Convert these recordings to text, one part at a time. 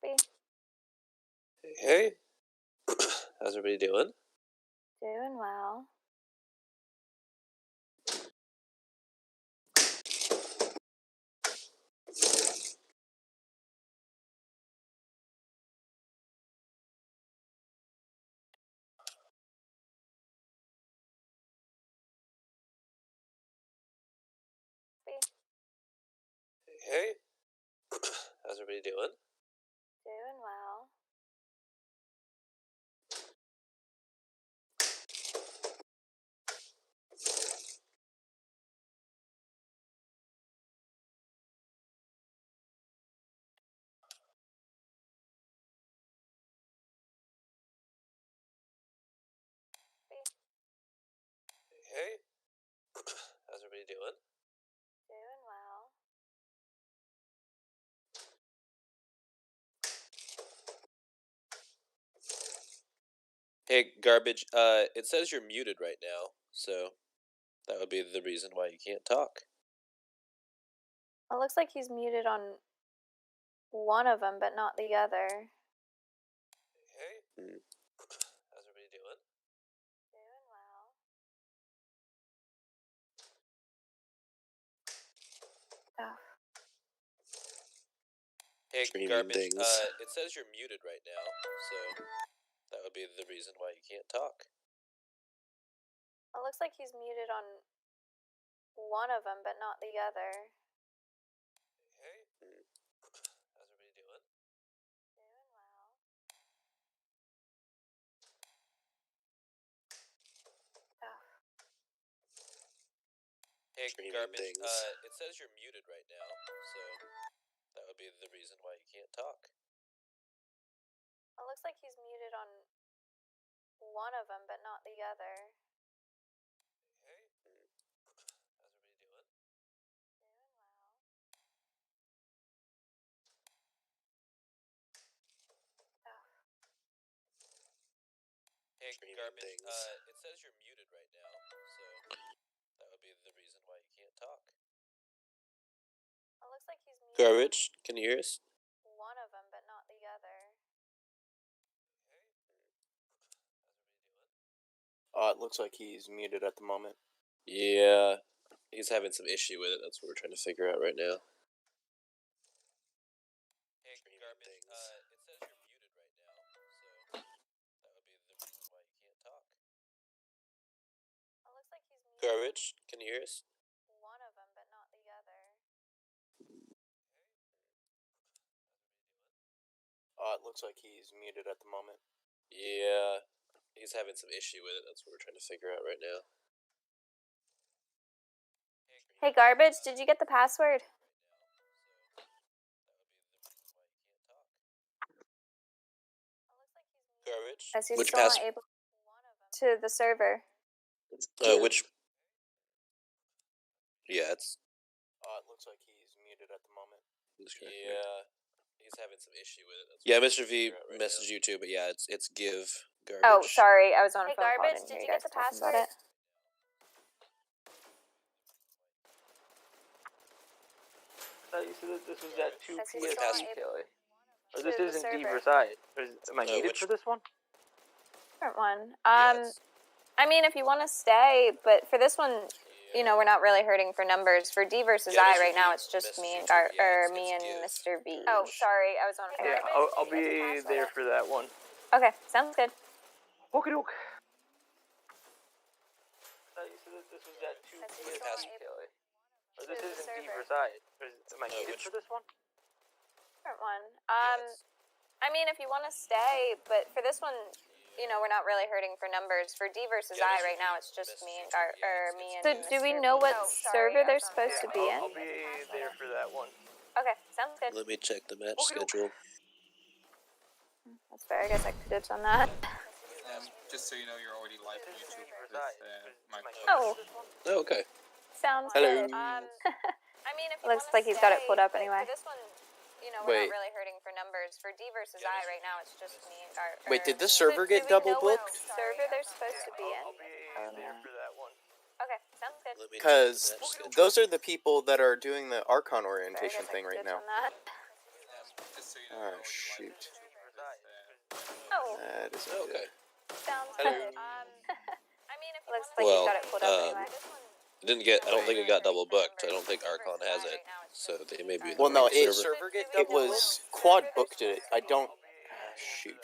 Hey, how's everybody doing? Doing well. Hey, how's everybody doing? Doing well. Hey, how's everybody doing? Doing well. Hey, garbage. It says you're muted right now, so that would be the reason why you can't talk. It looks like he's muted on one of them, but not the other. Hey, how's everybody doing? Doing well. Oh. Hey, Streaming garbage. things. It says you're muted right now, so that would be the reason why you can't talk. It looks like he's muted on one of them, but not the other. Hey, how's everybody doing? Doing well. Oh. Hey, Streaming garbage. things. It says you're muted right now, so that would be the reason why you can't talk. It looks like he's muted on one of them, but not the other. Hey, how's everybody doing? Doing well. Oh. Hey, Streaming garbage. things. It says you're muted right now, so that would be the reason why you can't talk. It looks like he's muted Garbage, can you hear us? on one of them, but not the other. It looks like he's muted at the moment. Yeah, he's having some issue with it. That's what we're trying to figure out right now. Hey, garbage. It says you're muted right now, so that would be the reason why you can't talk. It looks like he's muted Garbage, can you hear us? on one of them, but not the other. It looks like he's muted at the moment. Yeah, he's having some issue with it. That's what we're trying to figure out right now. Hey, garbage, did you get the password? Garbage. As he's Which still not pass? able to the server. Which? Yeah, it's. It looks like he's muted at the moment. Yeah, he's having some issue with it. Yeah, Mr. V messaged you too, but yeah, it's give garbage. Oh, sorry, I was on a Hey, phone call. garbage, Didn't did hear you you get guys the talking about password? it. I thought you said that this was that 2 As he's PST still not able Kelly. Or to this the isn't D server. Versailles. Am I muted which- for this one? Different one. Yeah, I mean, if you want to stay, but for this one, you know, we're not really hurting for numbers. For D versus Yeah, I Mr. right now, V it's just me and messaged you too, but yeah, me and it's Mr. V. give. Oh, sorry, I was on a phone Yeah, call. I'll be there for that one. Okay, sounds good. Okie doke. I thought you said that this was that 2 As he's PST still not able Kelly. Or to this the isn't D server. Versailles. Am I muted which- for this one? Different one. Yeah, I mean, if you want to stay, but for this one, you know, we're not really hurting for numbers. For D versus Yeah, I Mr. right V now, it's just me and me and. So do we know what server they're supposed to be in? I'll be there for that one. Okay, sounds good. Let me check the match Okie doke. schedule. That's fair. I guess I could have done that. Just so you know, you're already live on YouTube with my. Oh, Oh, okay. sounds Hello. good. I mean, if you looks like he's got it pulled up anyway. For this one, you know, we're Wait. not really hurting for numbers. For D versus I right now, it's just me and Wait, did the server get double booked? server they're supposed to be in? I'll be there for that one. Okay, sounds good. Let me check Because the match schedule. those are the people that are doing the Archon Sorry, I orientation guess I thing could right have now. done that. Just so you know, Oh, you're already shoot. live Oh, That is Okay. good. sounds I good. didn't- Looks like you got it pulled up anyway. It didn't get. I don't think it got double booked. I don't think Archon has it, so they may be in the Well, no, wrong server. it was quad booked it. I don't. Shoot.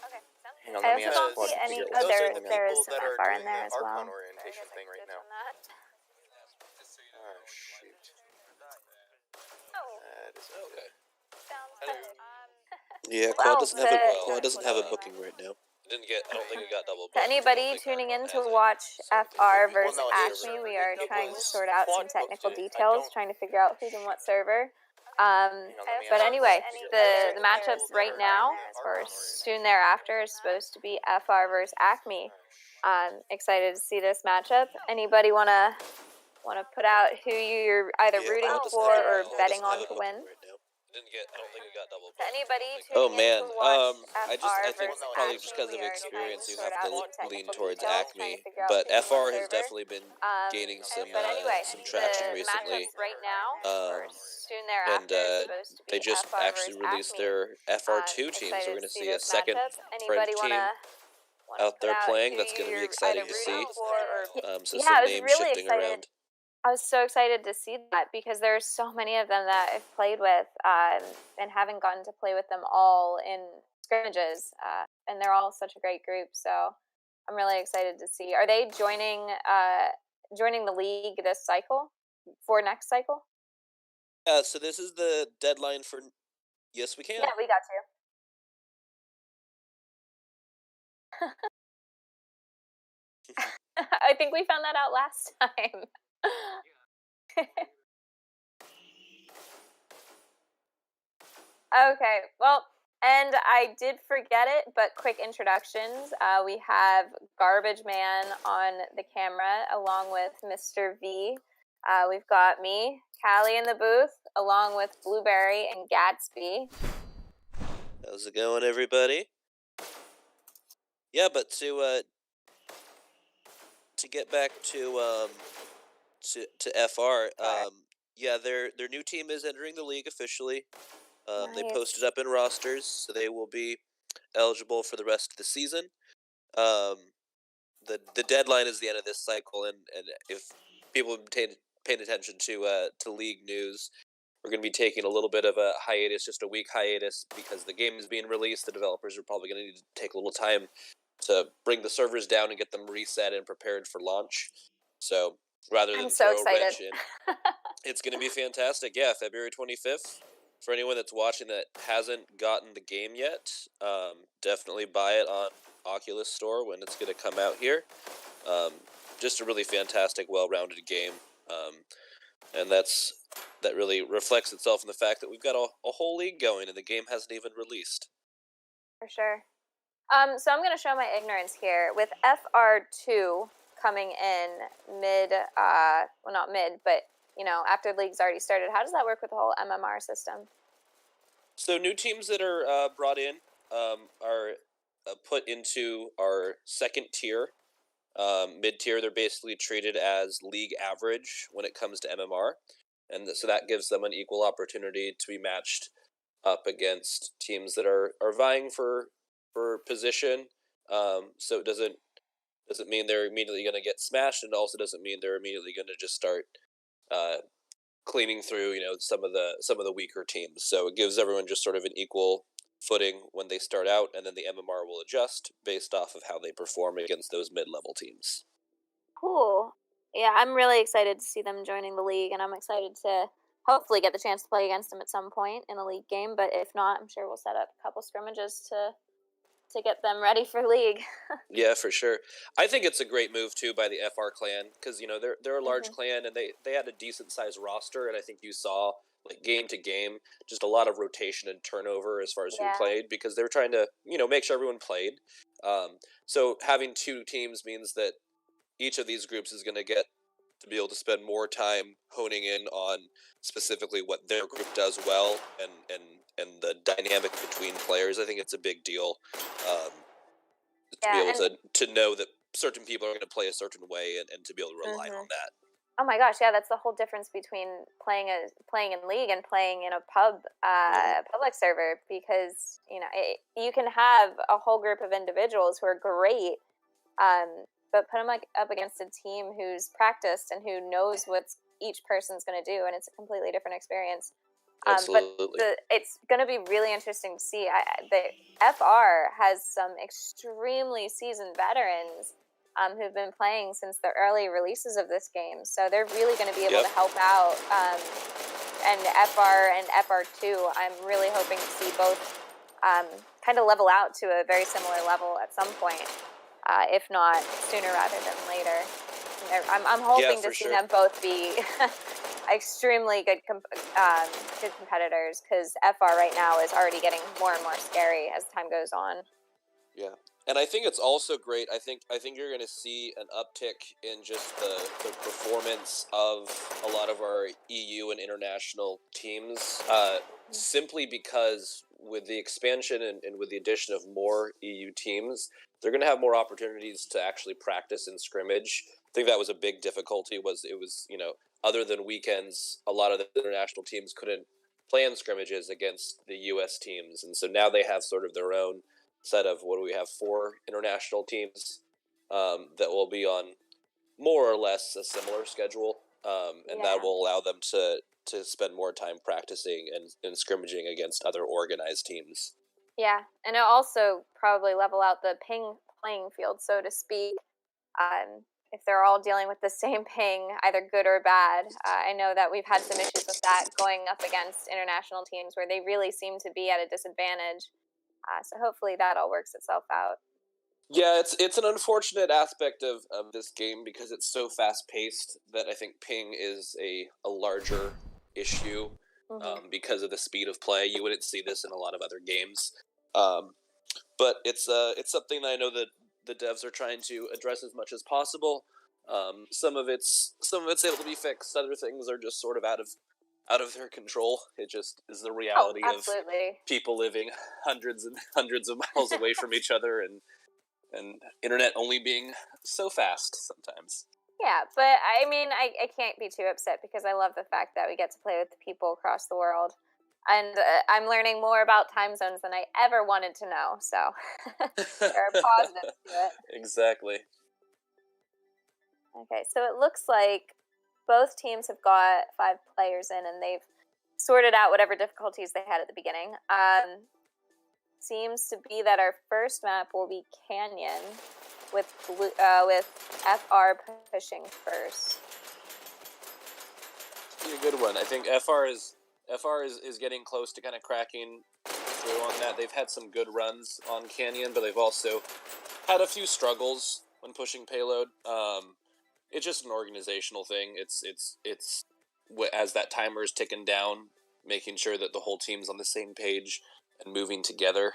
Okay, Hang on, I let me also ask don't quad see to any. figure out Oh, what's there, going on. there is some FR in there as well. Archon orientation thing right now. Just so you know, Oh, you're already live shoot. Oh, That is Okay. good. sounds I good. Yeah, Well, Quad doesn't have a to- Quad doesn't have a booking right now. It didn't get. I don't think it got double booked. To I don't anybody think tuning in Archon to has it, watch so they FR may be in the versus wrong Well, no, server. ACME, we are it trying to was sort out some quad booked technical it. I details, don't- trying to figure out who's in what server. Hang on, let me But ask anyway, quad to figure out the what's matchups going right on. now, or soon thereafter, is supposed to be FR versus ACME. Excited to see this matchup. Anybody wanna put out who you're either Yeah, rooting Quad doesn't for have a- or Quad betting doesn't have on a to booking win? right now. It didn't get. I don't think it got double To booked. anybody Oh tuning in man, to watch I FR think versus probably just ACME, because we of are trying to experience, you sort have out to some lean technical towards details, trying Acme. to figure out But who's in what FR has server. definitely been gaining But anyway, some traction the recently. matchups right now, or soon And thereafter, is supposed to they be just FR actually versus released ACME. their FR2 team, so Excited we're to going to see see a this second matchup. French Anybody team wanna out put there out playing. who That's going to be you're either exciting to see. rooting for or So yeah, some I was names really shifting excited. around. I was so excited to see that because there's so many of them that I've played with and haven't gotten to play with them all in scrimmages, and they're all such a great group. So I'm really excited to see. Are they joining the league this cycle for next cycle? So this is the deadline for. Yes, we can. Yeah, we got to. I think we found that out last time. Okay, well, and I did forget it, but quick introductions. We have Garbage Man on the camera along with Mr. V. We've got me, Callie in the booth, along with Blueberry and Gatsby. How's it going, everybody? Yeah, but to get back to FR, yeah, their new team is entering the league officially. They Nice. posted up in rosters, so they will be eligible for the rest of the season. The deadline is the end of this cycle, and if people have been paying attention to league news, we're going to be taking a little bit of a hiatus, just a week hiatus, because the game is being released. The developers are probably going to need to take a little time to bring the servers down and get them reset and prepared for launch. So rather than I'm so throw a excited. wrench in, it's going to be fantastic. Yeah, February 25th. For anyone that's watching that hasn't gotten the game yet, definitely buy it on Oculus Store when it's going to come out here. Just a really fantastic, well-rounded game, and that really reflects itself in the fact that we've got a whole league going, and the game hasn't even released. For sure. So I'm going to show my ignorance here. With FR2 coming in mid, well, not mid, but, after the league's already started, how does that work with the whole MMR system? So new teams that are brought in are put into our second tier. Mid-tier, they're basically treated as league average when it comes to MMR. And so that gives them an equal opportunity to be matched up against teams that are vying for position. So it doesn't mean they're immediately going to get smashed, and also doesn't mean they're immediately going to just start cleaning through some of the weaker teams. So it gives everyone just sort of an equal footing when they start out, and then the MMR will adjust based off of how they perform against those mid-level teams. Cool. Yeah, I'm really excited to see them joining the league, and I'm excited to hopefully get the chance to play against them at some point in a league game. But if not, I'm sure we'll set up a couple scrimmages to get them ready for league. Yeah, for sure. I think it's a great move too by the FR clan because they're a large Mhm. clan, and they had a decent sized roster, and I think you saw like game to game just a lot of rotation and turnover as far as Yeah. who played because they were trying to make sure everyone played. So having two teams means that each of these groups is going to get to be able to spend more time honing in on specifically what their group does well and the dynamic between players. I think it's a big deal to be Yeah, able to know that certain people are going to play a certain way and to be able to rely Mhm. on that. Oh my gosh, yeah, that's the whole difference between playing in league and playing in a public server, because you can have a whole group of individuals who are great, but put them up against a team who's practiced and who knows what each person's going to do, and it's a completely different experience. Absolutely. But it's going to be really interesting to see. The FR has some extremely seasoned veterans who've been playing since the early releases of this game, so they're really going to be able to help out. And FR and FR2, I'm really hoping to see both kind of level out to a very similar level at some point, if not sooner rather than later. I'm hoping to see them both be extremely good competitors, because FR right now is already getting more and more scary as time goes on. Yeah. And I think it's also great. I think you're going to see an uptick in just the performance of a lot of our EU and international teams, simply because with the expansion and with the addition of more EU teams, they're going to have more opportunities to actually practice in scrimmage. I think that was a big difficulty. It was other than weekends, a lot of the international teams couldn't play in scrimmages against the U.S. teams, and so now they have sort of their own set of, what do we have, 4 international teams that will be on more or less a similar schedule, and that will allow them to spend more time practicing and scrimmaging against other organized teams. Yeah, and it'll also probably level out the playing field, so to speak. If they're all dealing with the same ping, either good or bad. I know that we've had some issues with that going up against international teams where they really seem to be at a disadvantage. So hopefully that all works itself out. Yeah, it's an unfortunate aspect of this game because it's so fast paced that I think ping is a larger issue because of the speed of play. You wouldn't see this in a lot of other games, but it's something that I know that the devs are trying to address as much as possible. Some of it's able to be fixed. Other things are just sort of out of their control. It just is the reality of people living hundreds and hundreds of miles away from each other, and internet only being so fast sometimes. Yeah, but I mean, I can't be too upset because I love the fact that we get to play with people across the world. And I'm learning more about time zones than I ever wanted to know, so there are positives to it. Exactly. Okay, so it looks like both teams have got 5 players in, and they've sorted out whatever difficulties they had at the beginning. Seems to be that our first map will be Canyon, with FR pushing first. Be a good one. I think FR is getting close to kind of cracking through on that. They've had some good runs on Canyon, but they've also had a few struggles when pushing payload. It's just an organizational thing. It's as that timer is ticking down, making sure that the whole team's on the same page and moving together.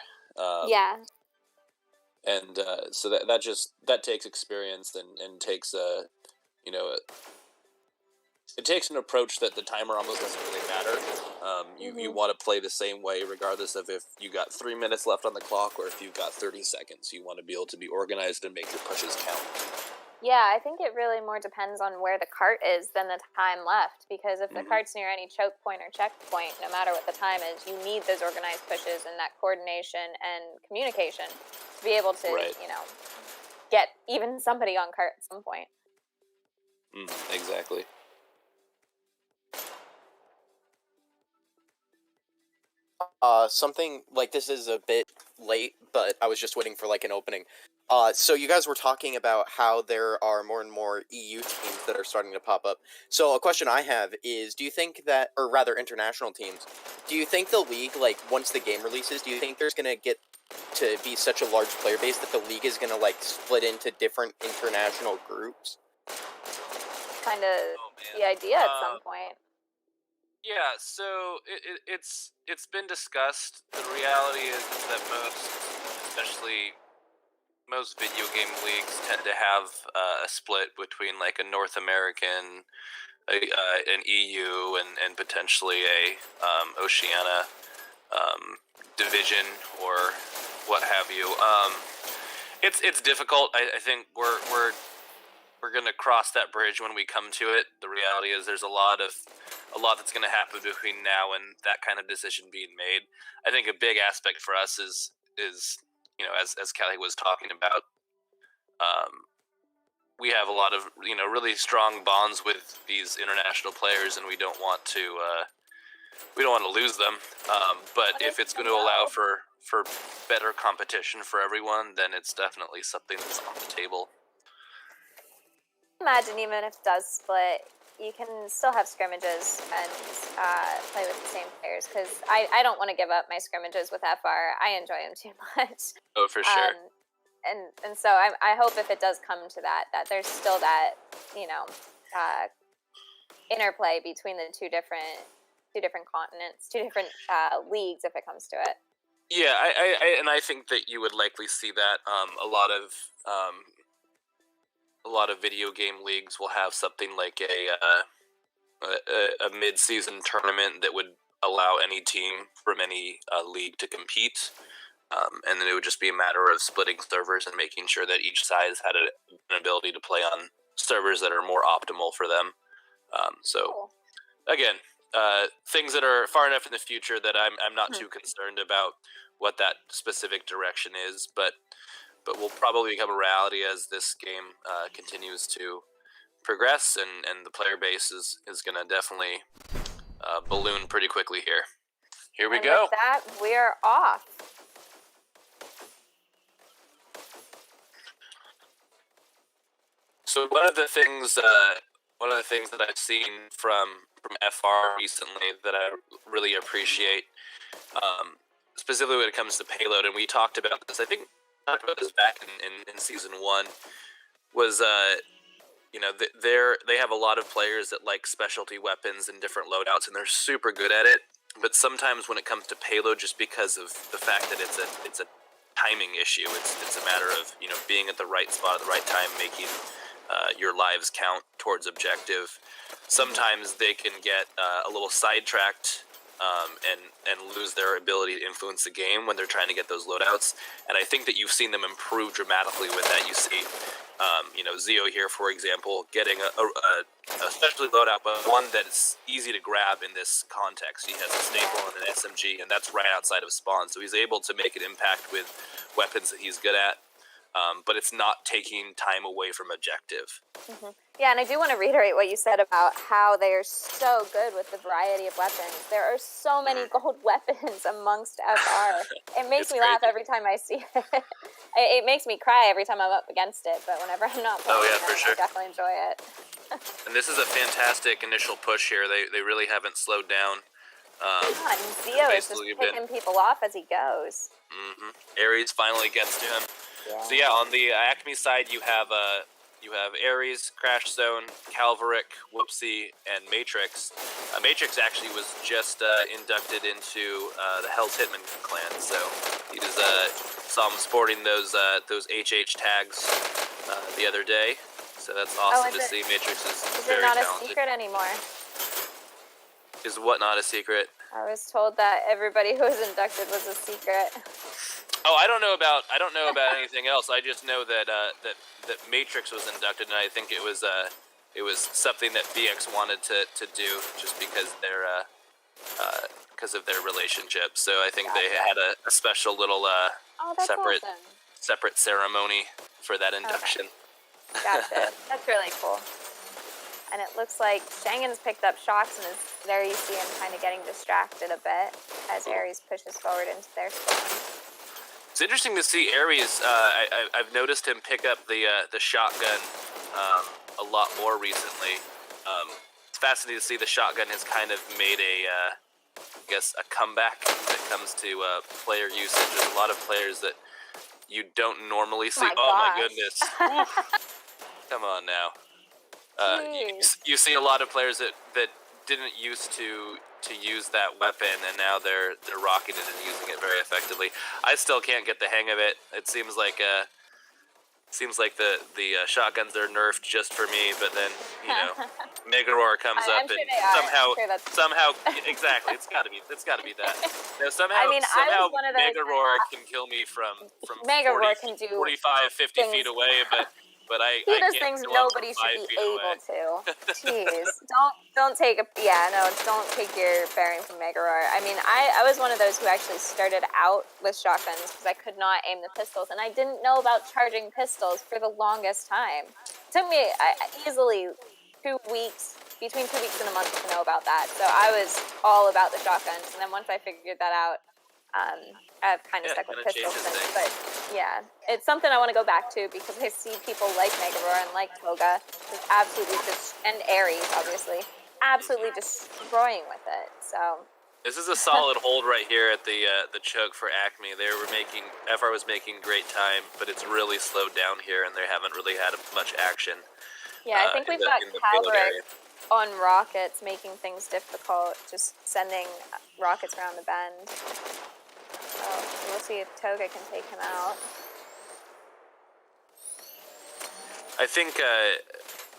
And so that takes experience and takes it takes an approach that the timer almost doesn't really matter. You want to play the same way regardless of if you got 3 minutes left on the clock or if you've got 30 seconds. You want to be able to be organized and make your pushes count. Yeah, I think it really more depends on where the cart is than the time left, because if the cart's near any choke point or checkpoint, no matter what the time is, you need those organized pushes and that coordination and communication to be able to, get even somebody on cart at some point. Exactly. Something like this is a bit late, but I was just waiting for like an opening. So you guys were talking about how there are more and more EU teams that are starting to pop up. So a question I have is, do you think that, or rather international teams, do you think the league, like once the game releases, do you think there's going to get to be such a large player base that the league is going to like split into different international groups? Kind of the idea at some point. Yeah, so it's been discussed. The reality is that most video game leagues tend to have a split between like a North American, an EU, and potentially a Oceania division or what have you. It's difficult. I think we're gonna cross that bridge when we come to it. The reality is there's a lot that's gonna happen between now and that kind of decision being made. I think a big aspect for us is as Kelly was talking about, we have a lot of really strong bonds with these international players, and we don't want to lose them. But if it's going to allow for better competition for everyone, then it's definitely something that's on the table. Imagine even if it does split, you can still have scrimmages and play with the same players, because I don't want to give up my scrimmages with FR. I enjoy them too much. Oh, for sure. And so I hope if it does come to that there's still that interplay between the two different continents, two different leagues, if it comes to it. Yeah, I think that you would likely see that a lot of video game leagues will have something like a mid-season tournament that would allow any team from any league to compete. And then it would just be a matter of splitting servers and making sure that each side had an ability to play on servers that are more optimal for them. So, again, things that are far enough in the future that I'm not too concerned about what that specific direction is, but will probably become a reality as this game continues to progress, and the player base is going to definitely balloon pretty quickly here. Here we go. With that, we're off. So one of the things that I've seen from FR recently that I really appreciate, specifically when it comes to payload, and we talked about this. I think we talked about this back in season 1. Was they have a lot of players that like specialty weapons and different loadouts, and they're super good at it. But sometimes when it comes to payload, just because of the fact that it's a timing issue, it's a matter of being at the right spot at the right time, making your lives count towards objective. Sometimes they can get a little sidetracked and lose their ability to influence the game when they're trying to get those loadouts. And I think that you've seen them improve dramatically with that. You see, Zio here, for example, getting a specialty loadout, but one that's easy to grab in this context. He has a staple and an SMG, and that's right outside of spawn. So he's able to make an impact with weapons that he's good at. But it's not taking time away from objective. Yeah, and I do want to reiterate what you said about how they are so good with the variety of weapons. There are so many gold weapons amongst FR. It makes me laugh every time I see it. It makes me cry every time I'm up against it, but whenever I'm not playing I definitely enjoy it. And this is a fantastic initial push here. They really haven't slowed down. And Zio is just picking people off as he goes. Ares finally gets to him. Yeah. So yeah, on the ACME side, you have Ares, Crash Zone, Calvaric, Whoopsie, and Matrix. Matrix actually was just inducted into the Hell's Hitman clan, so he's saw him sporting those HH tags the other day. So that's awesome to see. Matrix is very talented. Is it not a secret anymore? Is what not a secret? I was told that everybody who was inducted was a secret. Oh, I don't know about anything else. I just know that that Matrix was inducted, and I think it was something that BX wanted to do just because of their relationship. So I think they had a special little separate ceremony for that induction. Okay. Gotcha. That's really cool. And it looks like Shangen's picked up shocks, and there you see him kind of getting distracted a bit as Ares pushes forward into their spawn. It's interesting to see Ares. I've noticed him pick up the shotgun a lot more recently. It's fascinating to see the shotgun has kind of made a comeback when it comes to player usage. There's a lot of players that you don't normally see. My goodness! Come on now. You see a lot of players that didn't used to use that weapon, and now they're rocking it and using it very effectively. I still can't get the hang of it. It seems like the shotguns are nerfed just for me, but then Mega Roar comes up and somehow exactly it's got to be that. No, somehow Mega Roar can kill me from Mega 40, Roar can do 45, 50 feet away, but but I He does can't things go up from nobody 5 should be feet able away. to. Jeez, don't take a don't take your bearing from Mega Roar. I mean, I was one of those who actually started out with shotguns because I could not aim the pistols, and I didn't know about charging pistols for the longest time. It took me easily 2 weeks, between 2 weeks and a month, to know about that. So I was all about the shotguns, and then once I figured that out, I've kind of stuck with kinda pistols changes since. things. But yeah, it's something I want to go back to because I see people like Mega Roar and like Toga just absolutely and Ares, obviously, absolutely destroying with it. So This is a solid hold right here at the choke for Acme. FR was making great time, but it's really slowed down here, and they haven't really had much action. yeah, I think we've got in the payload area. Calvaric on rockets, making things difficult, just sending rockets around the bend. So we'll see if Toga can take him out. I think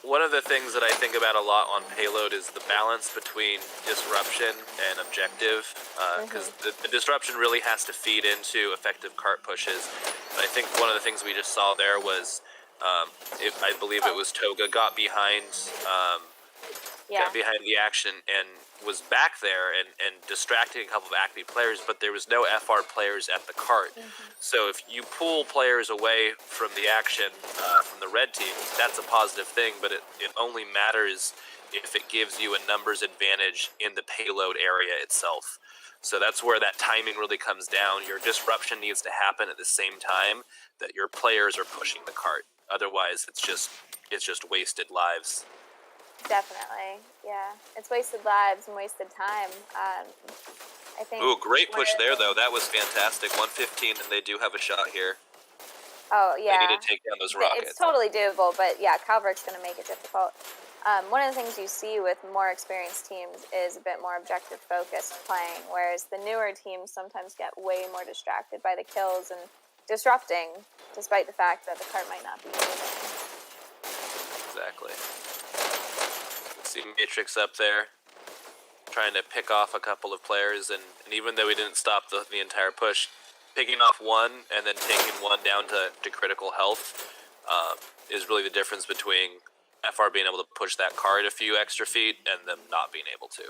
one of the things that I think about a lot on payload is the balance between disruption and objective, because the disruption really has to feed into effective cart pushes. And I think one of the things we just saw there was, I believe it was Toga got behind the action and was back there and distracting a couple of Acme players, but there was no FR players at the cart. So if you pull players away from the action from the red team, that's a positive thing, but it only matters if it gives you a numbers advantage in the payload area itself. So that's where that timing really comes down. Your disruption needs to happen at the same time that your players are pushing the cart. Otherwise, it's just wasted lives. Definitely, yeah. It's wasted lives and wasted time. I think. Ooh, great push there, though. That was fantastic. 115, and they do have a shot here. Oh, yeah. They need to take down those rockets. It's totally doable, but yeah, Calvaric's going to make it difficult. One of the things you see with more experienced teams is a bit more objective-focused playing, whereas the newer teams sometimes get way more distracted by the kills and disrupting, despite the fact that the cart might not be moving. Exactly. See Matrix up there, trying to pick off a couple of players, and even though he didn't stop the entire push, picking off one and then taking one down to critical health is really the difference between FR being able to push that card a few extra feet and them not being able to.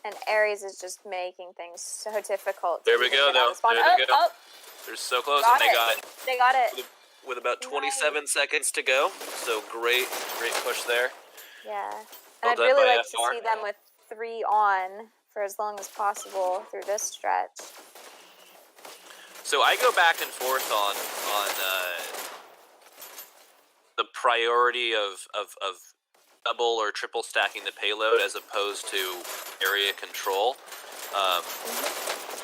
And Ares is just making things so difficult. There we go, though. There they go. They're so close, and They got it. With about 27 seconds to go. So great push there. Yeah. Well And I'd done really by like to FR. see them with 3 on for as long as possible through this stretch. So I go back and forth on the priority of double or triple stacking the payload as opposed to area control.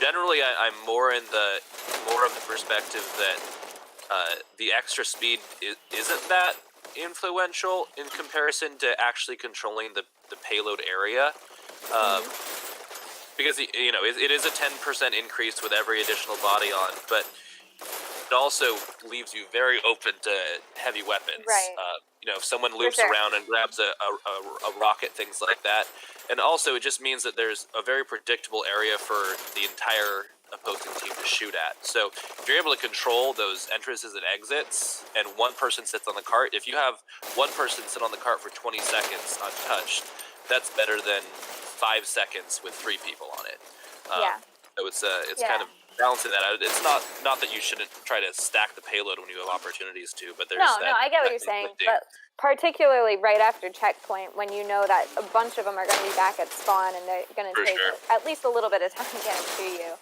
Generally, I'm more of the perspective that the extra speed isn't that influential in comparison to actually controlling the payload area. Because it is a 10% increase with every additional body on, but it also leaves you very open to heavy weapons. Right. If someone loops around and grabs a rocket, things like that. And also, it just means that there's a very predictable area for the entire opposing team to shoot at. So if you're able to control those entrances and exits, and one person sits on the cart, if you have one person sit on the cart for 20 seconds untouched, that's better than 5 seconds with 3 people on it. So it's kind of balancing that out. It's not that you shouldn't try to stack the payload when you have opportunities to, but there's No, I get what you're saying, but particularly right after checkpoint, when you know that a bunch of them are going to be back at spawn and they're going to take at least a little bit of time getting to you.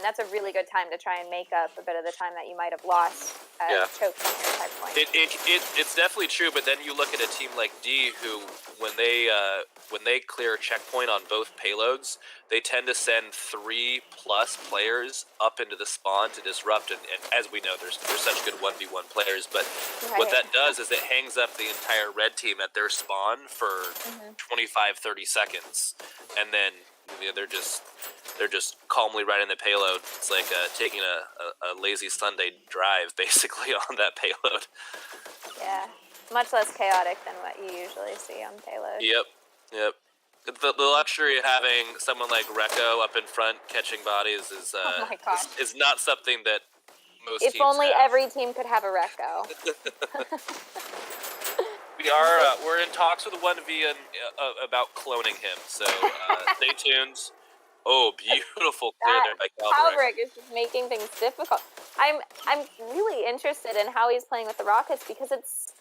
That's a really good time to try and make up a bit of the time that you might have lost choked on your checkpoint. It's definitely true, but then you look at a team like D who, when they clear checkpoint on both payloads, they tend to send 3+ players up into the spawn to disrupt, and as we know, there's such good 1v1 players, but what that does is it hangs up the entire red team at their spawn for 25-30 seconds, and then they're just calmly riding the payload. It's like taking a lazy Sunday drive, basically, on that payload. Yeah, much less chaotic than what you usually see on payload. Yep. The luxury of having someone like Rekko up in front catching bodies is not something that most If teams only have. every team could have a Recco. We're in talks with 1V about cloning him, so stay tuned. Oh, beautiful clear That there by Calverick. Calverick is just making things difficult. I'm really interested in how he's playing with the Rockets because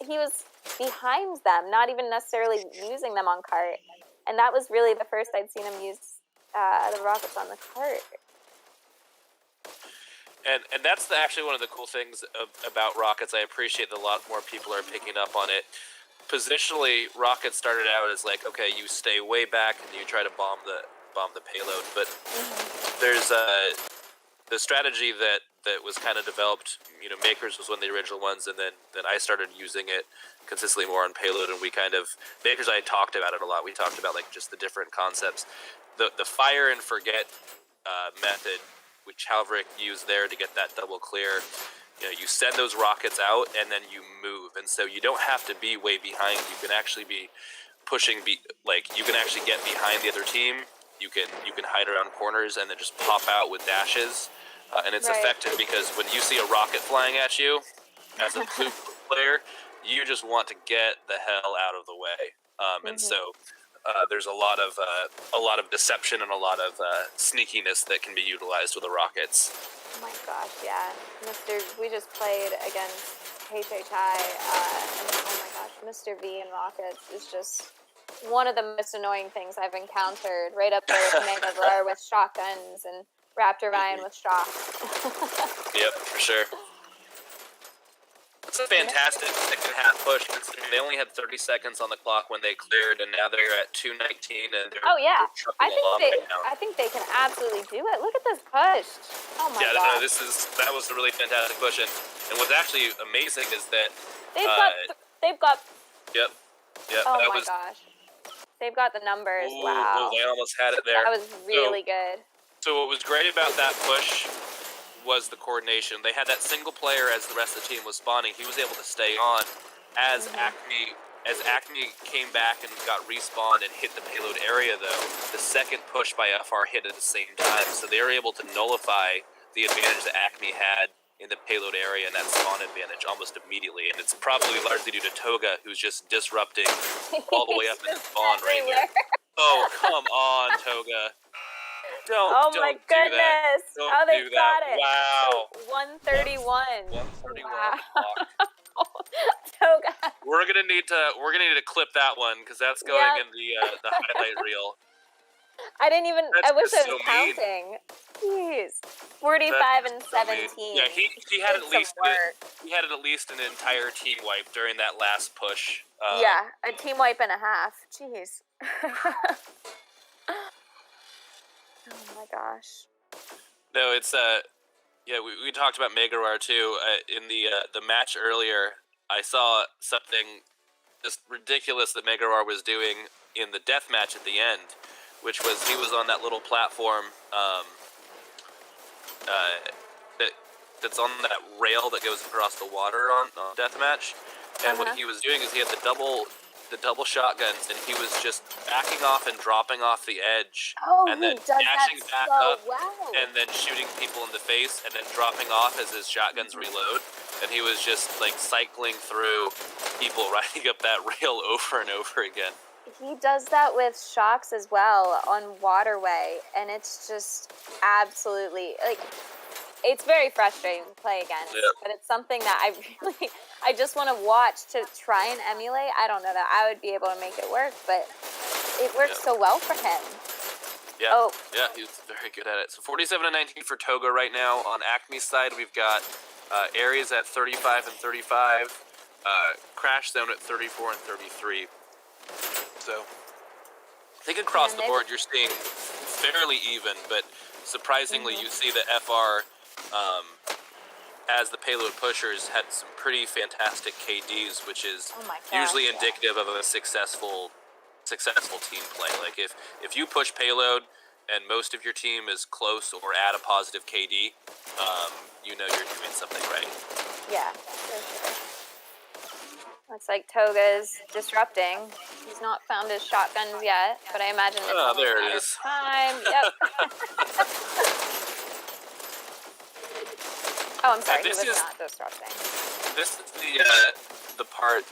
he was behind them, not even necessarily using them on cart, and that was really the first I'd seen him use the Rockets on the cart. And that's actually one of the cool things about Rockets. I appreciate that a lot more people are picking up on it. Positionally, Rockets started out as like, okay, you stay way back and you try to bomb the payload, but there's the strategy that was kind of developed. Makers was one of the original ones, and then I started using it consistently more on payload, and we kind of Makers I talked about it a lot. We talked about like just the different concepts, the fire and forget method, which Halverick used there to get that double clear. You send those rockets out and then you move, and so you don't have to be way behind. You can actually be pushing, you can actually get behind the other team. You can hide around corners and then just pop out with dashes, and it's effective because when you see a rocket flying at you, as a blue player, you just want to get the hell out of the way, and so. There's a lot of deception and a lot of sneakiness that can be utilized with the rockets. Oh my gosh, yeah. We just played against HHI, and oh my gosh, Mr. V and Rockets is just one of the most annoying things I've encountered, right up there with Mega Roar with shotguns and Raptor Ryan with shocks. Yep, for sure. It's a fantastic second half push. They only had 30 seconds on the clock when they cleared, and now they're at 2:19, and they're yeah. they're right now. I think they can absolutely do it. Look at this push. Oh my god. That was a really fantastic push, and what's actually amazing is that they've got. Yep. Oh my gosh. They've got the numbers. Wow. Oh, they almost had it there. That was really good. So what was great about that push was the coordination. They had that single player as the rest of the team was spawning. He was able to stay on as ACME came back and got respawned and hit the payload area, though. The second push by FR hit at the same time, so they were able to nullify the advantage that ACME had in the payload area and that spawn advantage almost immediately. And it's probably largely due to Toga, who's just disrupting all the way up in the spawn right there. Oh, come on, Toga. Don't my do goodness! That. Don't They've do got that. it. Wow. 131. 131. Wow. Block. Toga. We're gonna need to clip that one because that's going in the highlight reel. I didn't even. That's I wish I was so counting. Jeez. 45 and 17. Yeah, he had at least an entire team wipe during that last push. Yeah, a team wipe and a half. Jeez. Oh my gosh. No, it's we talked about Megaroar too. In the match earlier, I saw something just ridiculous that Megaroar was doing in the death match at the end, which was he was on that little platform that's on that rail that goes across the water on deathmatch, and what he was doing is he had the double shotguns, and he was just backing off and dropping off the edge, and then dashing back up, and then shooting people in the face, and then dropping off as his shotguns reload, and he was just like cycling through people riding up that rail over and over again. He does that with shocks as well on Waterway, and it's just absolutely like. It's very frustrating to play against, but it's something that I just want to watch to try and emulate. I don't know that I would be able to make it work, but it works so well for him. Yeah, yeah, he's very good at it. So 47 and 19 for Toga right now. On ACME's side, we've got Aries at 35 and 35, Crash Zone at 34 and 33. So I think across the board you're seeing fairly even, but surprisingly you see that FR, as the payload pushers, had some pretty fantastic KDs, which is usually indicative of a successful team play. Like if you push payload and most of your team is close or at a positive KD, you know you're doing something right. Yeah, for sure. Looks like Toga's disrupting. He's not found his shotguns yet, but I imagine it's only a matter of time. Yep. Oh, I'm sorry. He this was is- not disrupting. This is the part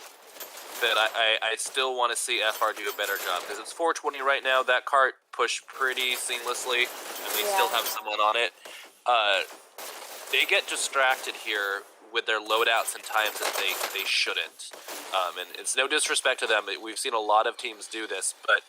that I still want to see FR do a better job, because it's 420 right now. That cart pushed pretty seamlessly, and they still have someone on it. They get distracted here with their loadouts and times that they shouldn't. And it's no disrespect to them. We've seen a lot of teams do this, but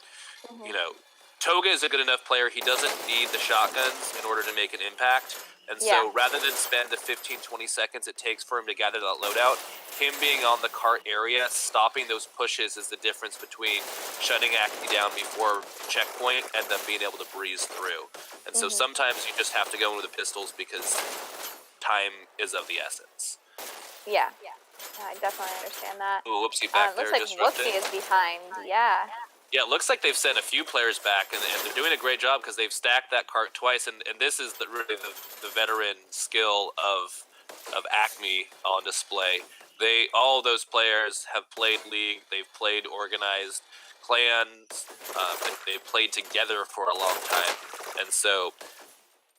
you know, Toga is a good enough player. He doesn't need the shotguns in order to make an impact. And so rather than spend the 15-20 seconds it takes for him to gather that loadout, him being on the cart area, stopping those pushes is the difference between shutting ACME down before checkpoint and then being able to breeze through. And so sometimes you just have to go into the pistols because time is of the essence. Yeah. I definitely understand that. Ooh, Whoopsie back there Looks like disrupting. Whoopsie is behind. Yeah. Yeah, it looks like they've sent a few players back, and they're doing a great job because they've stacked that cart twice, and this is really the veteran skill of ACME on display. All those players have played League, they've played organized clans, they've played together for a long time, and so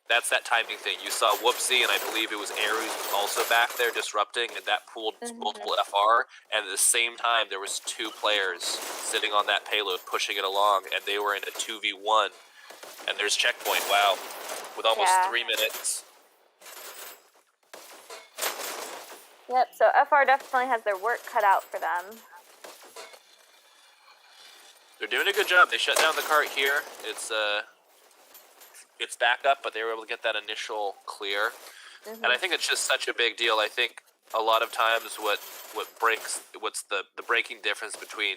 that's that timing thing. You saw Whoopsie, and I believe it was Aries was also back there disrupting, and that pulled multiple FR. And at the same time, there was 2 players sitting on that payload pushing it along, and they were in a 2v1. And there's checkpoint. Wow, with almost 3 minutes. Yep. So FR definitely has their work cut out for them. They're doing a good job. They shut down the cart here. It's back up, but they were able to get that initial clear. And I think it's just such a big deal. I think a lot of times what's the breaking difference between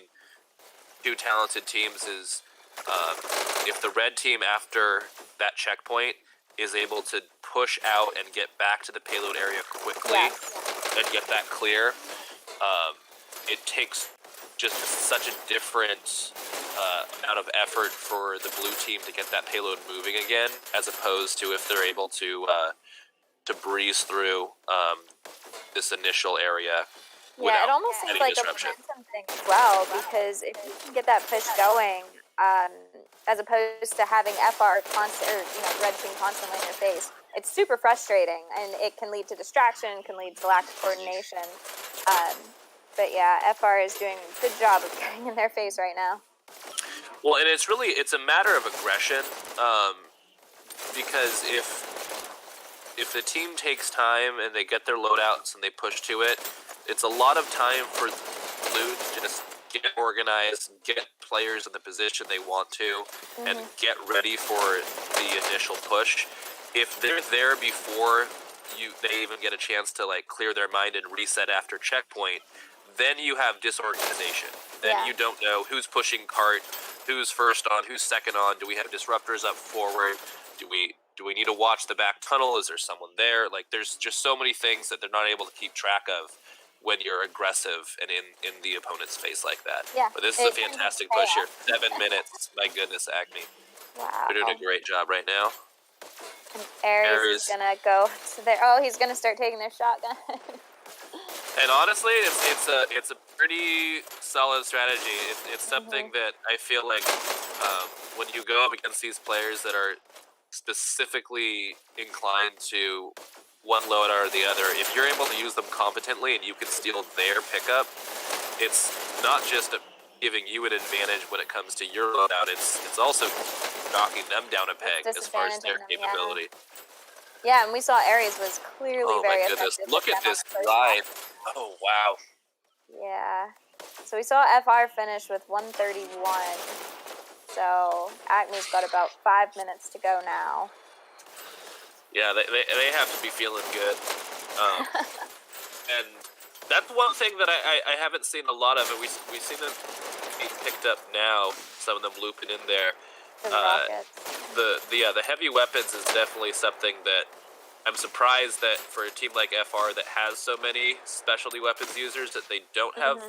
2 talented teams is if the red team after that checkpoint is able to push out and get back to the payload area quickly and get that clear, it takes just such a different amount of effort for the blue team to get that payload moving again, as opposed to if they're able to breeze through this initial area. Yeah, it almost seems like a momentum thing as well, because if you can get that push going, as opposed to having FR red team constantly in your face, it's super frustrating, and it can lead to distraction, can lead to lack of coordination. But yeah, FR is doing a good job of getting in their face right now. Well, and it's a matter of aggression, because if the team takes time and they get their loadouts and they push to it, it's a lot of time for blue to just get organized, get players in the position they want to, and get ready for the initial push. If they're there before they even get a chance to clear their mind and reset after checkpoint, then you have disorganization. Then you don't know who's pushing cart, who's first on, who's second on. Do we have disruptors up forward? Do we need to watch the back tunnel? Is there someone there? There's just so many things that they're not able to keep track of when you're aggressive and in the opponent's face like that. Yeah, but this is a fantastic push here. 7 minutes. My goodness, ACME. Wow. They're doing a great job right now. And Aries is gonna go to their. Oh, he's gonna start taking their shotgun. And honestly, it's a pretty solid strategy. It's something that I feel like when you go up against these players that are specifically inclined to one loadout or the other, if you're able to use them competently and you can steal their pickup, it's not just giving you an advantage when it comes to your loadout. It's also knocking them down a peg as far as their capability. Yeah, and we saw Aries was clearly very effective. Look at this drive. Oh, wow. Yeah. So we saw FR finish with 131. So ACME's got about 5 minutes to go now. Yeah, they have to be feeling good. And that's one thing that I haven't seen a lot of, and we've seen them be picked up now, some of them looping in there. The heavy weapons is definitely something that I'm surprised that for a team like FR that has so many specialty weapons users that they don't have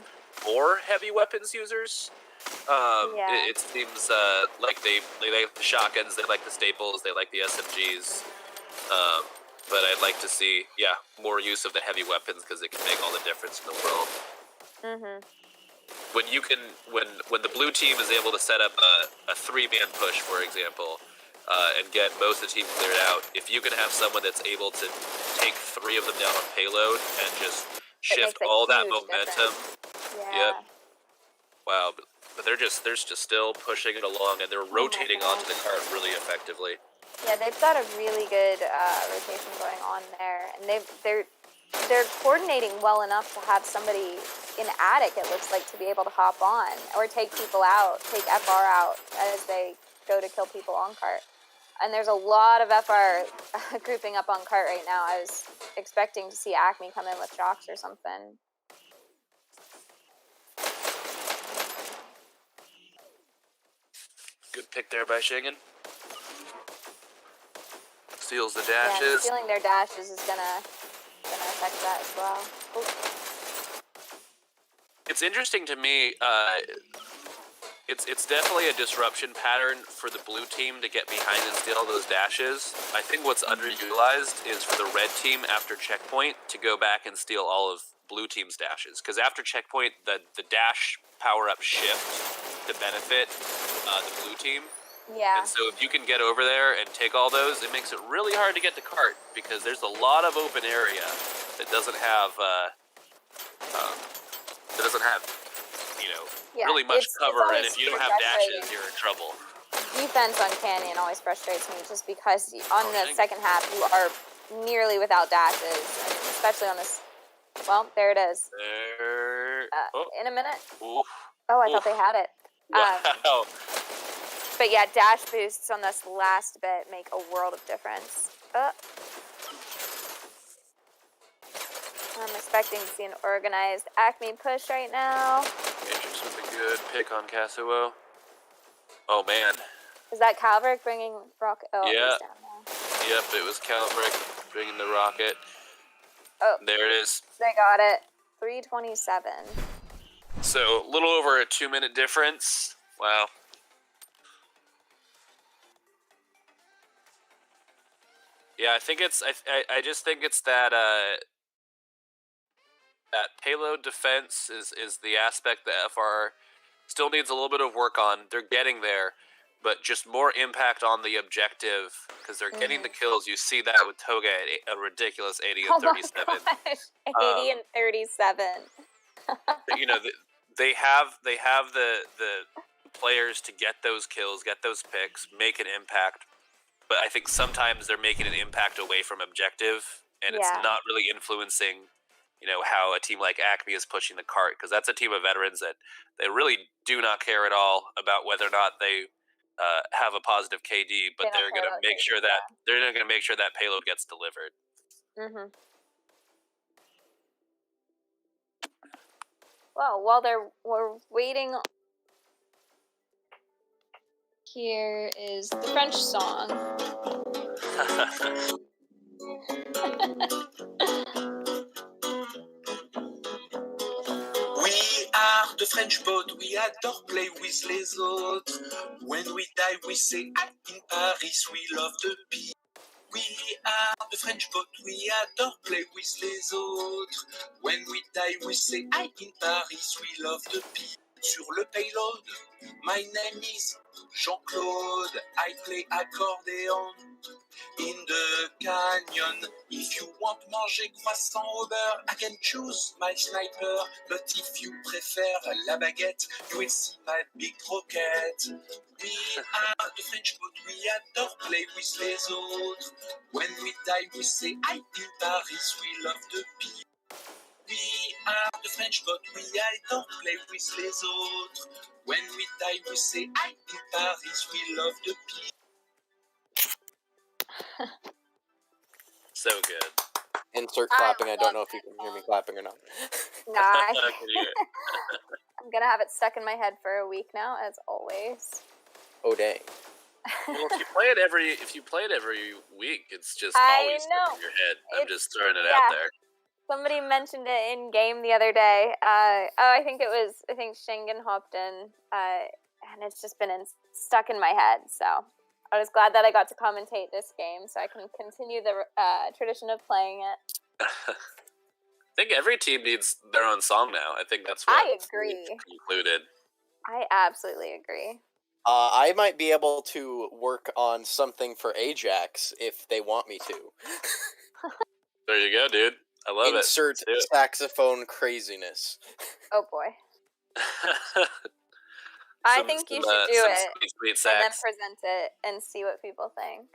more heavy weapons users. It seems like they like the shotguns, they like the staples, they like the SMGs. But I'd like to see more use of the heavy weapons because it can make all the difference in the world. When the blue team is able to set up a 3-man push, for example, and get most of the team cleared out, if you can have someone that's able to take 3 of them down on payload and just shift makes a all that huge momentum. Yeah. Yep. Wow, but they're just still pushing it along, and they're rotating onto the cart really effectively. Yeah, they've got a really good rotation going on there, and they're coordinating well enough to have somebody in attic, it looks like, to be able to hop on or take people out, take FR out as they go to kill people on cart. And there's a lot of FR grouping up on cart right now. I was expecting to see ACME come in with shocks or something. Good pick there by Shagan. Steals the Yeah, and dashes. stealing their dashes is gonna affect that as well. Ooh. It's interesting to me. It's definitely a disruption pattern for the blue team to get behind and steal those dashes. I think what's underutilized is for the red team after checkpoint to go back and steal all of blue team's dashes. Because after checkpoint, the dash power-up shift to benefit the blue team. Yeah. And so if you can get over there and take all those, it makes it really hard to get to cart because there's a lot of open area that doesn't have really much cover, and if you don't have dashes, you're in trouble. Defense on Canyon always frustrates me just because on the second half you are nearly without dashes, and especially on this. Well, there it is. There. In a minute. Oof. Oh, I thought they had it. Wow. But yeah, dash boosts on this last bit make a world of difference. I'm expecting to see an organized ACME push right now. Matrix with a good pick on Casuo. Oh, man. Is that Calvert bringing rocket? Oh, Yeah. he's down now. Yep, it was Calbrick bringing the rocket. Oh. There it is. They got it. 327. So, a little over a 2-minute difference. Wow. Yeah, I think it's... I just think it's that... that payload defense is the aspect that FR still needs a little bit of work on. They're getting there, but just more impact on the objective because they're getting the kills. You see that with Toga at a ridiculous 80 and 37. Oh my gosh, 80 and 37. You know, they have the players to get those kills, get those picks, make an impact. But I think sometimes they're making an impact away from objective, and it's not really influencing, you know, how a team like ACME is pushing the cart, because that's a team of veterans that they really do not care at all about whether or not they have a positive KD, but they're going to make sure that they're going to make sure that payload gets delivered. Well, while we're waiting, here is the French song. We are the French boat, we adore play with les autres. When we die, we say, ah, in Paris, we love the pea. We are the French boat, we adore play with les autres. When we die, we say, ah, in Paris, we love the pea. Sur le payload, my name is Jean-Claude, I play accordéon. In the canyon, if you want manger croissant au beurre, I can choose my sniper. But if you prefer la baguette, you will see my big rocket. We are the French boat, we adore play with les autres. When we die, we say, I in Paris, we love the pea. We are the French boat, we adore play with les autres. When we die, we say, I in Paris, we love the pea. So good. Insert clapping. I don't know if you can hear me clapping or not. Nah, I'm gonna have it stuck in my head for a week now, as always. Oh dang. Well, if you play it every week, it's just always stuck in your head. I'm just throwing it out there. Somebody mentioned it in game the other day. I think Schengen hopped in, and it's just been stuck in my head. So I was glad that I got to commentate this game, so I can continue the tradition of playing it. I think every team needs their own song now. I think that's what I agree. concluded. I absolutely agree. I might be able to work on something for Ajax if they want me to. There you go, dude. I love Insert it. Let's saxophone craziness. Oh boy. do it. I think you should do some it sweet and then sax. present it and see what people think.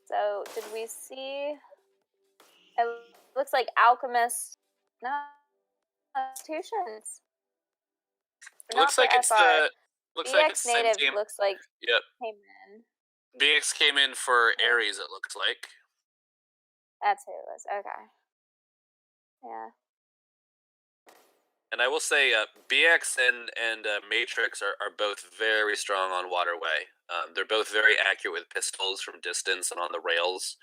So, did we see? It looks like Alchemist. No, institutions. Looks like it's the BX same Native team. looks like Yep. came in. BX came in for Ares. It looks like. That's who it was. Okay. Yeah. And I will say, BX and Matrix are both very strong on Waterway. They're both very accurate with pistols from distance and on the rails,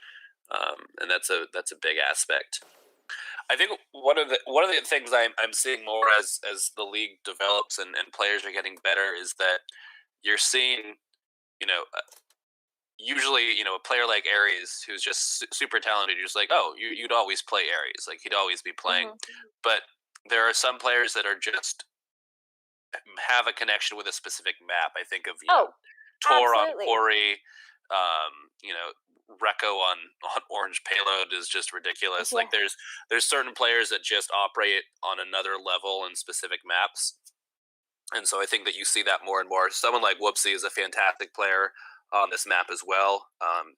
and that's a big aspect. I think one of the things I'm seeing more as the league develops and players are getting better is that you're seeing, usually, a player like Ares who's just super talented. You're just like, oh, you'd always play Ares, like he'd always be playing. But there are some players that are just have a connection with a specific map. I think of Tor on absolutely. Quarry, Recco on Orange Payload is just ridiculous. Yeah. Like there's certain players that just operate on another level in specific maps, and so I think that you see that more and more. Someone like Whoopsie is a fantastic player on this map as well.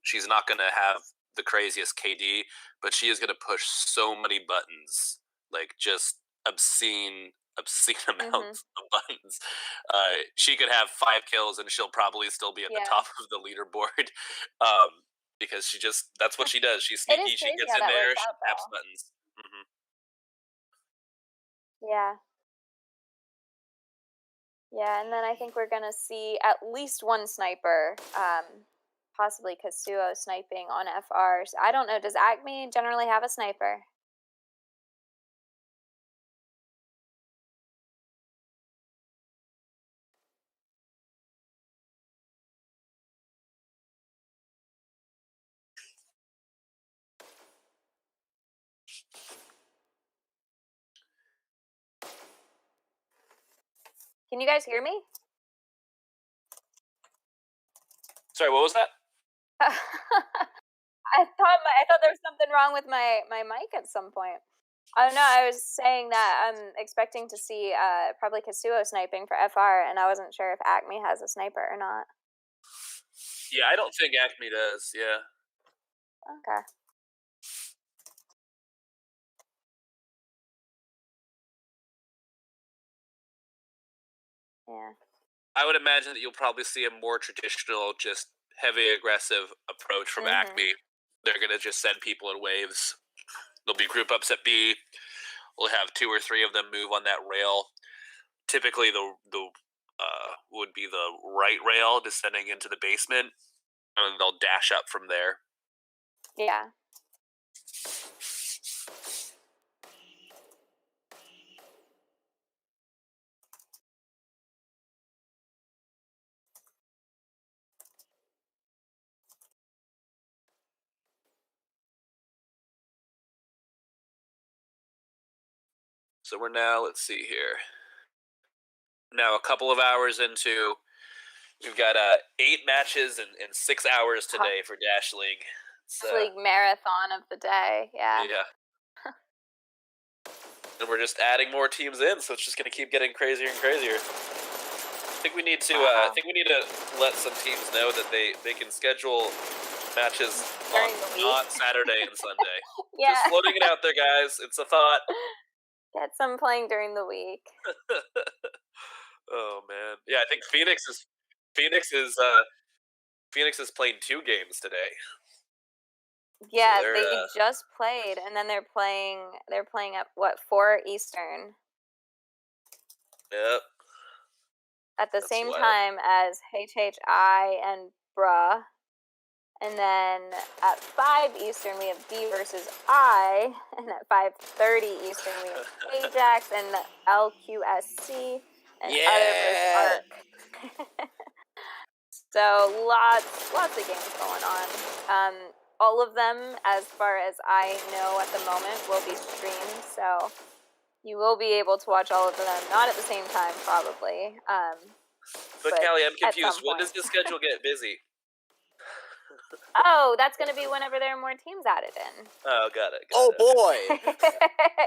She's not going to have the craziest KD, but she is going to push so many buttons, like just obscene amounts of buttons. She could have 5 kills and she'll probably still be at the top of the leaderboard, because that's what she does. She's sneaky. She gets in there. She taps buttons. Yeah. Yeah, and then I think we're gonna see at least one sniper, possibly Kasuo sniping on FRs. I don't know. Does ACME generally have a sniper? Can you guys hear me? Sorry, what was that? I thought there was something wrong with my mic at some point. Oh no, I was saying that I'm expecting to see probably Kasuo sniping for FR, and I wasn't sure if ACME has a sniper or not. Yeah, I don't think ACME does. Yeah. Okay. Yeah. I would imagine that you'll probably see a more traditional, just heavy aggressive approach from ACME. They're gonna just send people in waves. There'll be group ups at B. We'll have 2 or 3 of them move on that rail. Typically, the would be the right rail descending into the basement, and they'll dash up from there. Yeah. So we're now, let's see here. Now a couple of hours into, we've got 8 matches in 6 hours today for Dash League. League marathon of the day. Yeah. Yeah. And we're just adding more teams in, so it's just going to keep getting crazier and crazier. I think we need to let some teams know that they can schedule matches on not Saturday and Sunday. Yeah. Just floating it out there, guys. It's a thought. Get some playing during the week. Oh man, yeah. I think Phoenix is playing 2 games today. Yeah, so they just played, and then they're playing at what, 4 Eastern. Yep. At the same time as HHI and Bruh. And then at 5 Eastern, we have D versus I. And at 5:30 Eastern, we have Ajax and the LQSC and Other versus Arc. So lots of games going on. All of them, as far as I know at the moment, will be streamed. So You will be able to watch all of them, not at the same time, probably. But Callie, I'm at confused. some When does point. the schedule get busy? Oh, that's going to be whenever there are more teams added in. Oh, got it. Oh boy!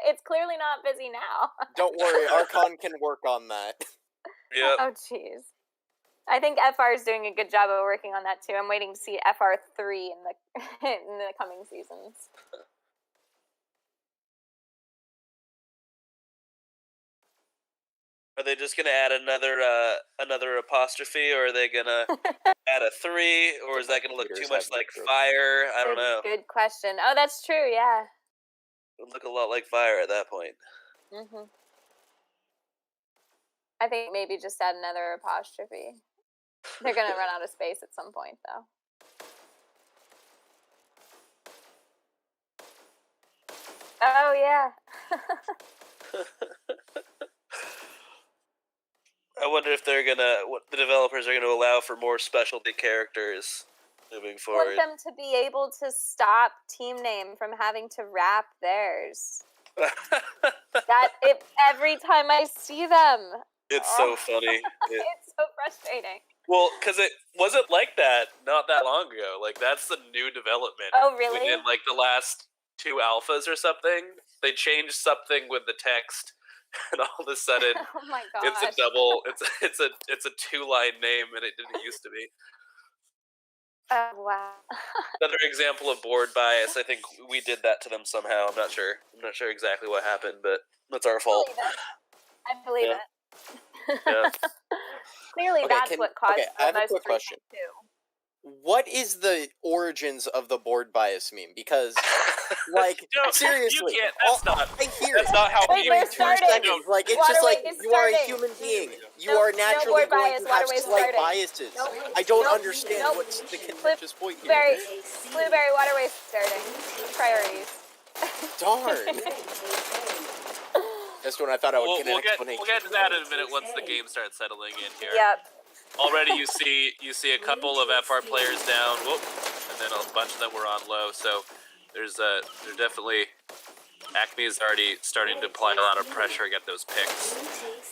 It's clearly not busy now. Don't worry, Archon can work on that. Yep. Oh, jeez. I think FR is doing a good job of working on that too. I'm waiting to see FR3 in the in the coming seasons. Are they just gonna add another apostrophe, or are they gonna add a 3, or is that gonna look too much like fire? I don't know. Good question. Oh, that's true. Yeah. It would look a lot like fire at that point. Mhm. I think maybe just add another apostrophe. They're gonna run out of space at some point, though. Oh yeah. I wonder if what the developers are gonna allow for more specialty characters moving I forward. want them to be able to stop Team Name from having to wrap theirs. Every time I see them, It's so funny. It's so frustrating. Well, because it wasn't like that not that long ago. Like, that's the new development. Oh, really? Within, like, the last 2 alphas or something, they changed something with the text, and all of a sudden, Oh my gosh. it's a double. It's a 2-line name, and it didn't used to be. Oh wow. Another example of board bias. I think we did that to them somehow. I'm not sure. I'm not sure exactly what happened, but that's our fault. I believe Yeah. it. Yeah. Clearly, Okay, that's what caused I have a most quick question. too. What is the origins of the board bias meme? Because, like, No, seriously, you can't. That's not. I hear That's it. not how Wait, we they're Every 2 starting. seconds, like, it's just like, Waterway is you are a starting. human being. You No- are no naturally board going bias, to have Waterway's slight starting. biases. Nope. I don't Nope. understand Nope. what's the contentious point here. Blueberry Waterway's starting. Priorities. Darn. Just when I thought I would get an explanation. We'll get to that in a minute once the game starts settling in here. Yep. Already you see a couple of FR players down, whoop, and then a bunch of them were on low. So there's definitely ACME is already starting to apply a lot of pressure, get those picks.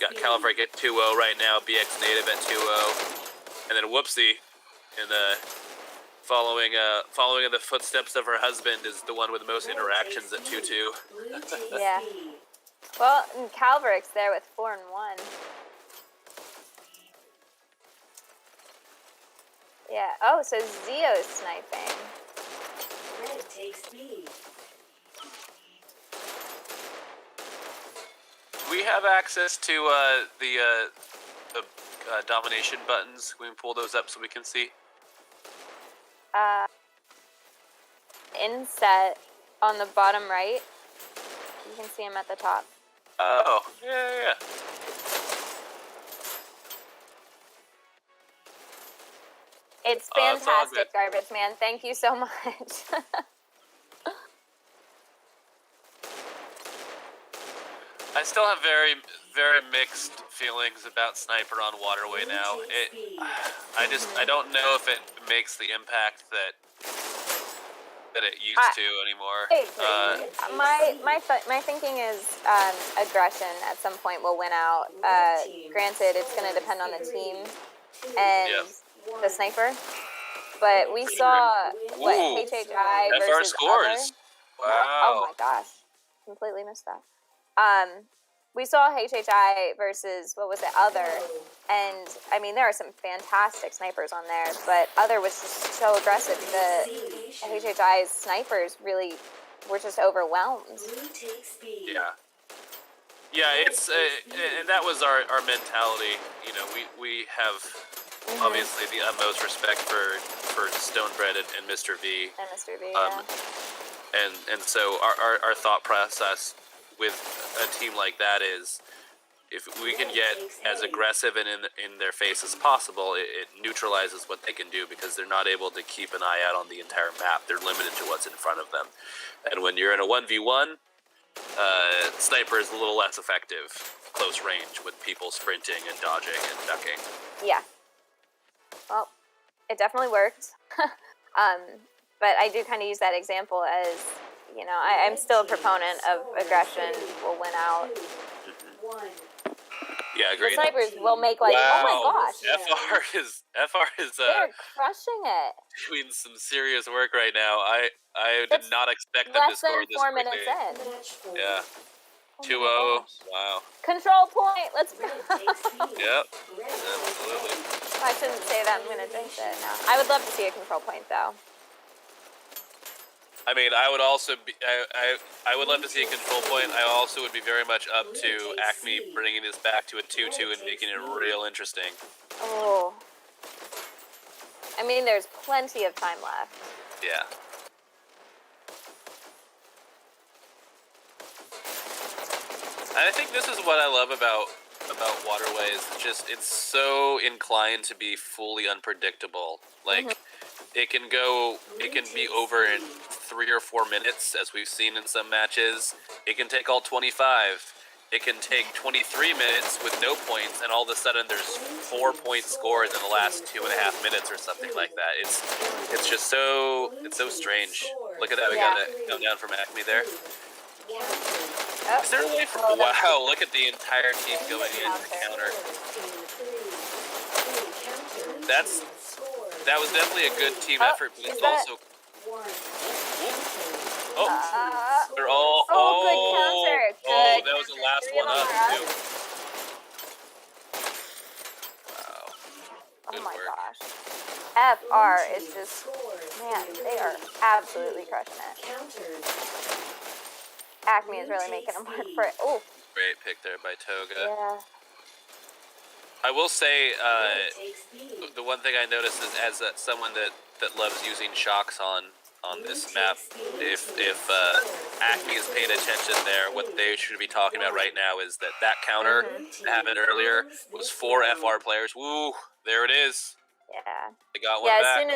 Got Califrake at 2-0 right now, BX Native at 2-0, and then Whoopsie in the following in the footsteps of her husband is the one with the most interactions at 2-2. Yeah. Well, and Calveric's there with 4 and 1. Yeah. Oh, so Zio's sniping. Red takes B. Do we have access to the domination buttons? Can we pull those up so we can see? Inset on the bottom right. You can see him at the top. Oh, yeah. It's Oh, it's all fantastic, Garbage Man. Thank you so much. I still have very, very mixed feelings about Sniper on Waterway now. I don't know if it makes the impact that it used to anymore. My thinking is aggression at some point will win out. Granted, it's going to depend on the team and the sniper. But we saw HHI versus FR scores. Other. Wow. Oh my gosh, completely missed that. We saw HHI versus Other, and I mean there are some fantastic snipers on there, but Other was just so aggressive. The HHI's snipers really were just overwhelmed. Yeah, it's and that was our mentality. You know, we have obviously the utmost respect for Stonebread and Mr. V. And Mr. V. Yeah. And so our thought process with a team like that is, if we can get as aggressive and in their face as possible, it neutralizes what they can do, because they're not able to keep an eye out on the entire map. They're limited to what's in front of them. And when you're in a 1v1, Sniper is a little less effective close range with people sprinting and dodging and ducking. Yeah. Well, it definitely worked. But I do kind of use that example as I'm still a proponent of aggression will win out. Yeah, The agreed. snipers will make like, Wow. oh my gosh, FR is they're crushing it. doing some serious work right now. I did It's not expect them to Less score than this 4 quickly. minutes in. Yeah. Oh 2-0. my gosh. Wow. Control point. Let's go. Yep. Absolutely. I shouldn't say that. I'm gonna jinx it now. I would love to see a control point though. I mean, I would also be. I would love to see a control point. I also would be very much up to ACME bringing this back to a 2-2 and making it real interesting. Oh. I mean, there's plenty of time left. Yeah. And I think this is what I love about Waterways. It's so inclined to be fully unpredictable. Like, it can be over in 3 or 4 minutes, as we've seen in some matches. It can take all 25. It can take 23 minutes with no points, and all of a sudden there's 4 points scored in the last 2.5 minutes or something like that. It's just so strange. Look at that, we got a countdown from ACME there. Oh. Is there a way for? Wow! Look at the entire team going in to counter. That was definitely a good team effort, but it's also. They're all. Good counter. Good That was the last counter. one up too. Wow. Oh Good my work. gosh. FR is just, man, they are absolutely crushing it. ACME is really making them work for it. Oh. Great pick there by Toga. Yeah. I will say, the one thing I noticed is, as someone that loves using shocks on this map, if ACME is paying attention there, what they should be talking about right now is that counter that happened earlier was 4 FR players. Woo! There it is. Yeah. They got one Yeah. back.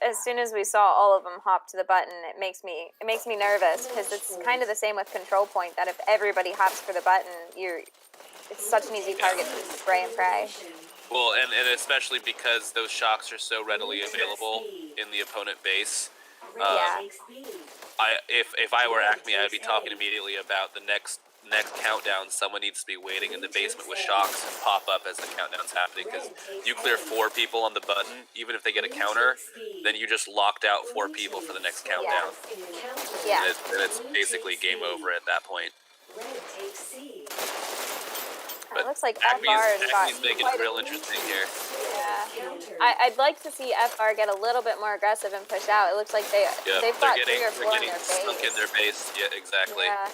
As soon as we saw all of them hop to the button, it makes me nervous because it's kind of the same with control point. That if everybody hops for the button, it's such an easy target to spray and pray. Well, and especially because those shocks are so readily available in the opponent base. Yeah. If I were ACME, I'd be talking immediately about the next countdown. Someone needs to be waiting in the basement with shocks and pop up as the countdown's happening, because you clear 4 people on the button, even if they get a counter, then you just locked out 4 people for the next countdown. Yeah. And it's basically game over at that point. It looks like ACME FR has got is making quite it real interesting here. Yeah. I'd like to see FR get a little bit more aggressive and push out. It looks like they've got 3 or 4 in their base. Sunk in their base. Yeah, exactly. Yeah.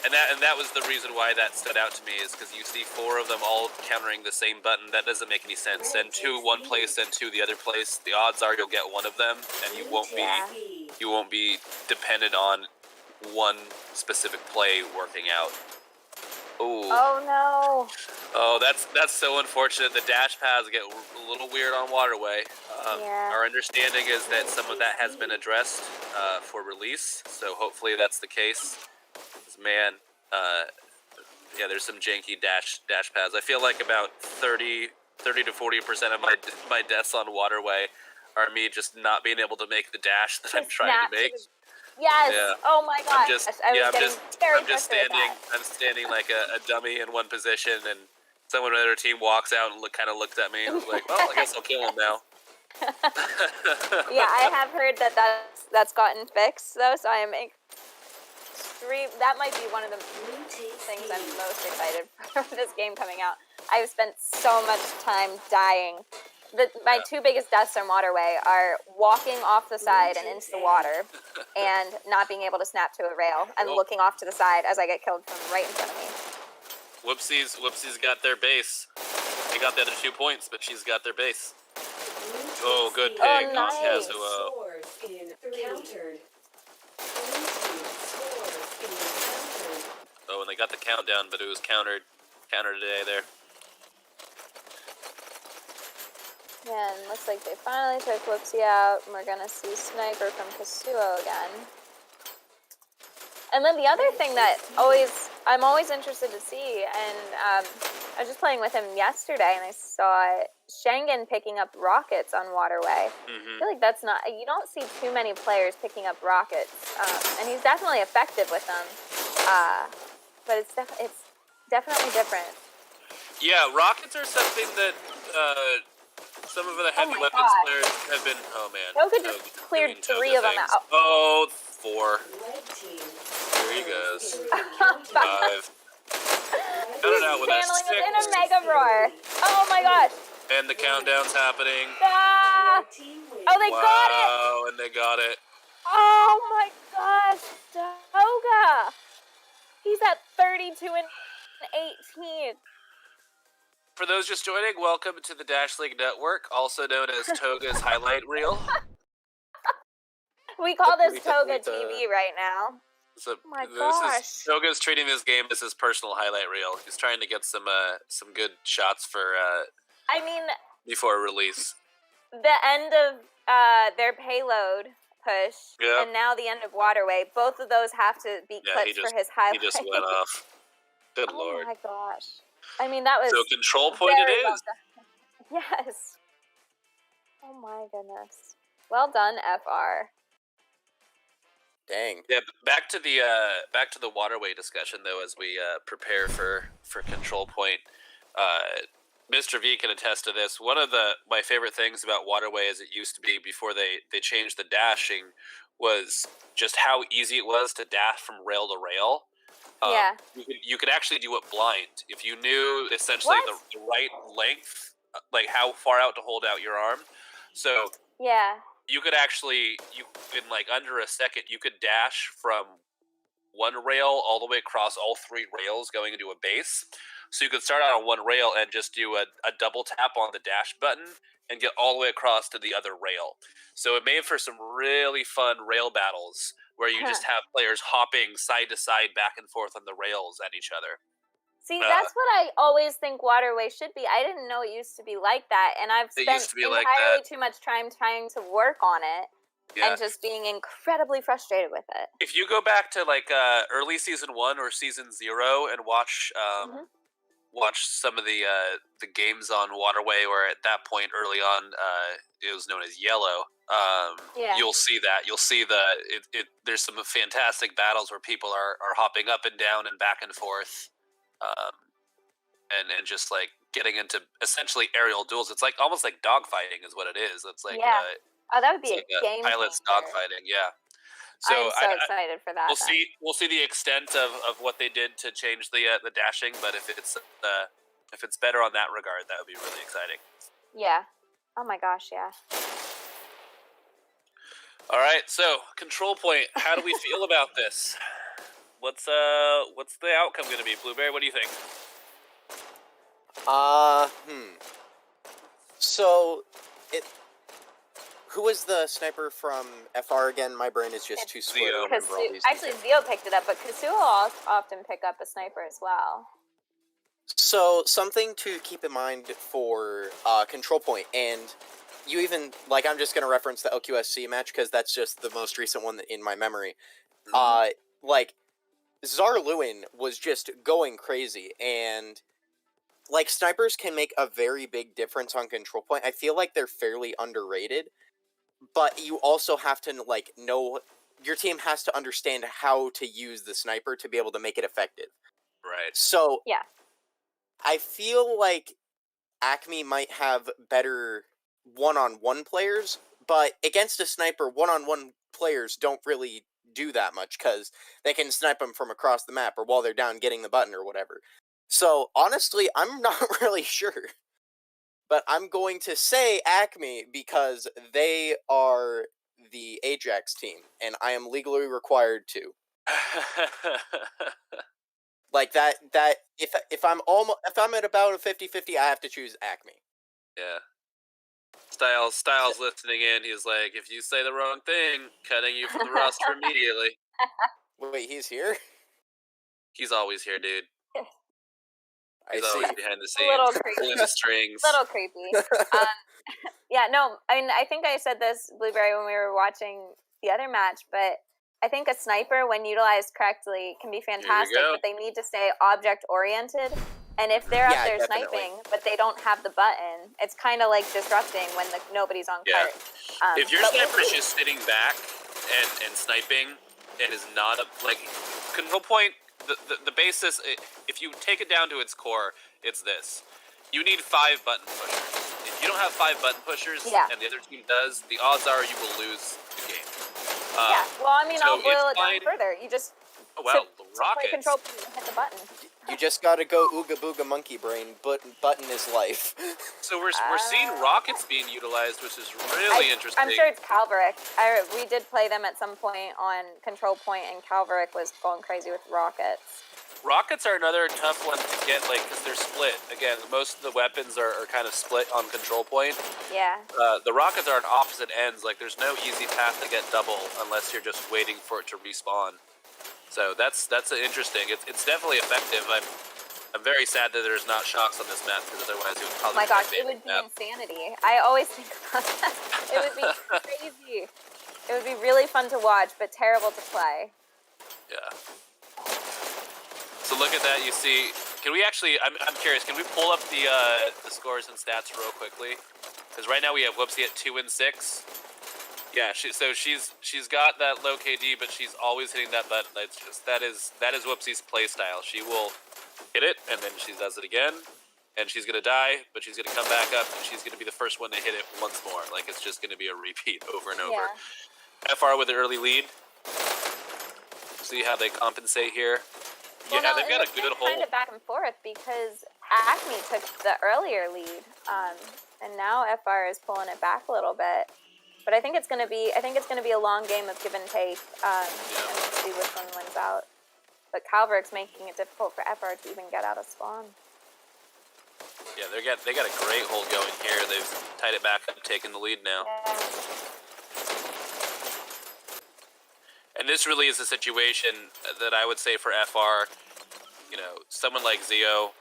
And that was the reason why that stood out to me, is because you see 4 of them all countering the same button. That doesn't make any sense. Send 2 one place, send 2 the other place. The odds are you'll get one of them, and you won't be dependent on one specific play working out. Ooh. Oh no. Oh, that's so unfortunate. The dash paths get a little weird on Waterway. Our understanding is that some of that has been addressed for release, so hopefully that's the case. Man, yeah, there's some janky dash paths. I feel like about 30 to 40% of my deaths on Waterway are me just not being able to make the dash that I'm trying to make. Yes. Yeah. Oh my gosh. I'm just standing like a dummy in one position, and someone on their team walks out and kind of looks at me and was like, well, I guess I'll kill him now. Yeah, I have heard that's gotten fixed though, so I am extreme. That might be one of the things I'm most excited for this game coming out. I've spent so much time dying. My 2 biggest deaths on Waterway are walking off the side and into the water, and not being able to snap to a rail, and looking off to the side as I get killed from right in front of me. Whoopsie's got their base. They got the other 2 points, but she's got their base. Oh, good pig. Oh, nice. Oh, and they got the countdown, but it was countered today there. Yeah, and looks like they finally took Whoopsie out, and we're gonna see Sniper from Kasuo again. And then the other thing that always I'm always interested to see. And I was just playing with him yesterday, and I saw Schengen picking up rockets on Waterway. I feel like that's not. You don't see too many players picking up rockets, and he's definitely effective with them. But it's definitely different. Yeah, rockets are something that some of the heavy my weapons God. players have been. Oh man, Toga just cleared doing Toga 3 of them things. out. Oh, 4. Red team. There he goes. Countdown. 5. Cut it out with that Channeling 6. it in a mega roar. Oh my gosh. And the countdown's happening. Ah! Red team wins. Oh, they got it. Wow, and they got it. Oh my gosh, Toga. He's at 32 and 18. For those just joining, welcome to the Dash League Network, also known as Toga's highlight reel. We call this Definitely Toga TV right now. So Oh my this gosh. is Toga's treating this game as his personal highlight reel. He's trying to get some good shots for I mean, before release. the end of their payload push, Yep. and now the end of Waterway, both of those have to be Yeah, clips for his highlight. He just went off. Good Oh lord. my gosh. I mean, that was So control point it very well is. done. Yes. Oh my goodness. Well done, FR. Dang. Yeah, back to the waterway discussion though, as we prepare for control point. Mr. V can attest to this. One of my favorite things about waterway, as it used to be before they changed the dashing, was just how easy it was to dash from rail to rail. Yeah. You could actually do it blind if you knew essentially What? the right length, like how far out to hold out your arm. So Yeah. you could actually, in like under a second, you could dash from one rail all the way across all 3 rails going into a base. So you could start out on one rail and just do a double tap on the dash button and get all the way across to the other rail. So it made for some really fun rail battles where you just have players hopping side to side back and forth on the rails at each other. See, that's what I always think Waterway should be. I didn't know it used to be like that, and I've It spent used to be like entirely that. too much time trying to work on it Yeah. and just being incredibly frustrated with it. If you go back to like early season 1 or season 0 and watch watch some of the games on Waterway, or at that point early on it was known as Yellow. Yeah. You'll see that. You'll see there's some fantastic battles where people are hopping up and down and back and forth, and just like getting into essentially aerial duels. It's like almost like dogfighting is what it is. It's like Yeah. Oh, that would be it's a like game pilot's changer. dogfighting. Yeah. So I'm so excited for that. we'll see the extent of what they did to change the dashing, but if it's better on that regard, that would be really exciting. Yeah. Oh my gosh, yeah. All right, so control point. How do we feel about this? What's the outcome going to be, Blueberry? What do you think? So, who was the sniper from FR again? My brain is just too split to Zio. remember all these Actually, details. Zio picked it up, but Kasuo will often pick up a sniper as well. So, something to keep in mind for control point, and you even, like, I'm just going to reference the LQSC match because that's just the most recent one in my memory. Like, Czar Lewin was just going crazy, and like, snipers can make a very big difference on control point. I feel like they're fairly underrated, but you also have to, like, know, your team has to understand how to use the sniper to be able to make it effective. Right. So, Yeah. I feel like ACME might have better one-on-one players, but against a sniper, one-on-one players don't really do that much because they can snipe them from across the map or while they're down getting the button or whatever. So, honestly, I'm not really sure. But I'm going to say ACME because they are the Ajax team, and I am legally required to. Like that if I'm at about a 50-50, I have to choose ACME. Yeah. Styles listening in. He's like, if you say the wrong thing, cutting you from the roster immediately. Wait, he's here? He's always here, dude. He's I see. always behind the A scenes, little creepy. pulling the strings. Little creepy. Yeah, no, I mean, I think I said this, Blueberry, when we were watching the other match, but I think a sniper, when utilized correctly, can be fantastic, go. but they need to stay object oriented. And if they're Yeah, up there definitely. sniping, but they don't have the button, it's kind of like disrupting when nobody's on Yeah. cart. If your But we'll sniper is see. just sitting back and sniping and is not like control point, the basis, if you take it down to its core, it's this: you need 5 button pushers. If you don't have 5 button pushers, Yeah. and the other team does, the odds are you will lose the game. Yeah, well, I mean, so I'll boil it's it down fine. further. You just Oh, wow, play rockets. control point and hit the button. You just gotta go ooga booga monkey brain. Button is life. So we're seeing rockets being utilized, which is really interesting. I'm sure it's Calvaric. We did play them at some point on control point, and Calvaric was going crazy with rockets. Rockets are another tough one to get, like, because they're split. Again, most of the weapons are kind of split on control point. Yeah. The rockets are on opposite ends. Like, there's no easy path to get double unless you're just waiting for it to respawn. So that's interesting. It's definitely effective. I'm very sad that there's not shocks on this map, because otherwise it would Oh probably my be gosh, it favorite would be map. insanity. I always think about that. It would be crazy. It would be really fun to watch, but terrible to play. Yeah. So look at that. You see, can we actually? I'm curious. Can we pull up the scores and stats real quickly? Because right now we have Whoopsie at 2 and 6. Yeah. She's got that low KD, but she's always hitting that button. That's just that is Whoopsie's play style. She will hit it, and then she does it again, and she's gonna die, but she's gonna come back up, and she's gonna be the first one to hit it once more. Like, it's just gonna be a repeat over and over. Yeah. FR with an early lead. See how they compensate here. Well, Yeah, no, they've got a it's good been hold. kind of back and forth because ACME took the earlier lead, and now FR is pulling it back a little bit. But I think it's gonna be a long game of give and take, and we'll see which one wins out. But Calvaric's making it difficult for FR to even get out of spawn. Yeah, they got a great hold going here. They've tied it back up, taking the lead now. Yeah. And this really is a situation that I would say for FR, you know, someone like Zeo,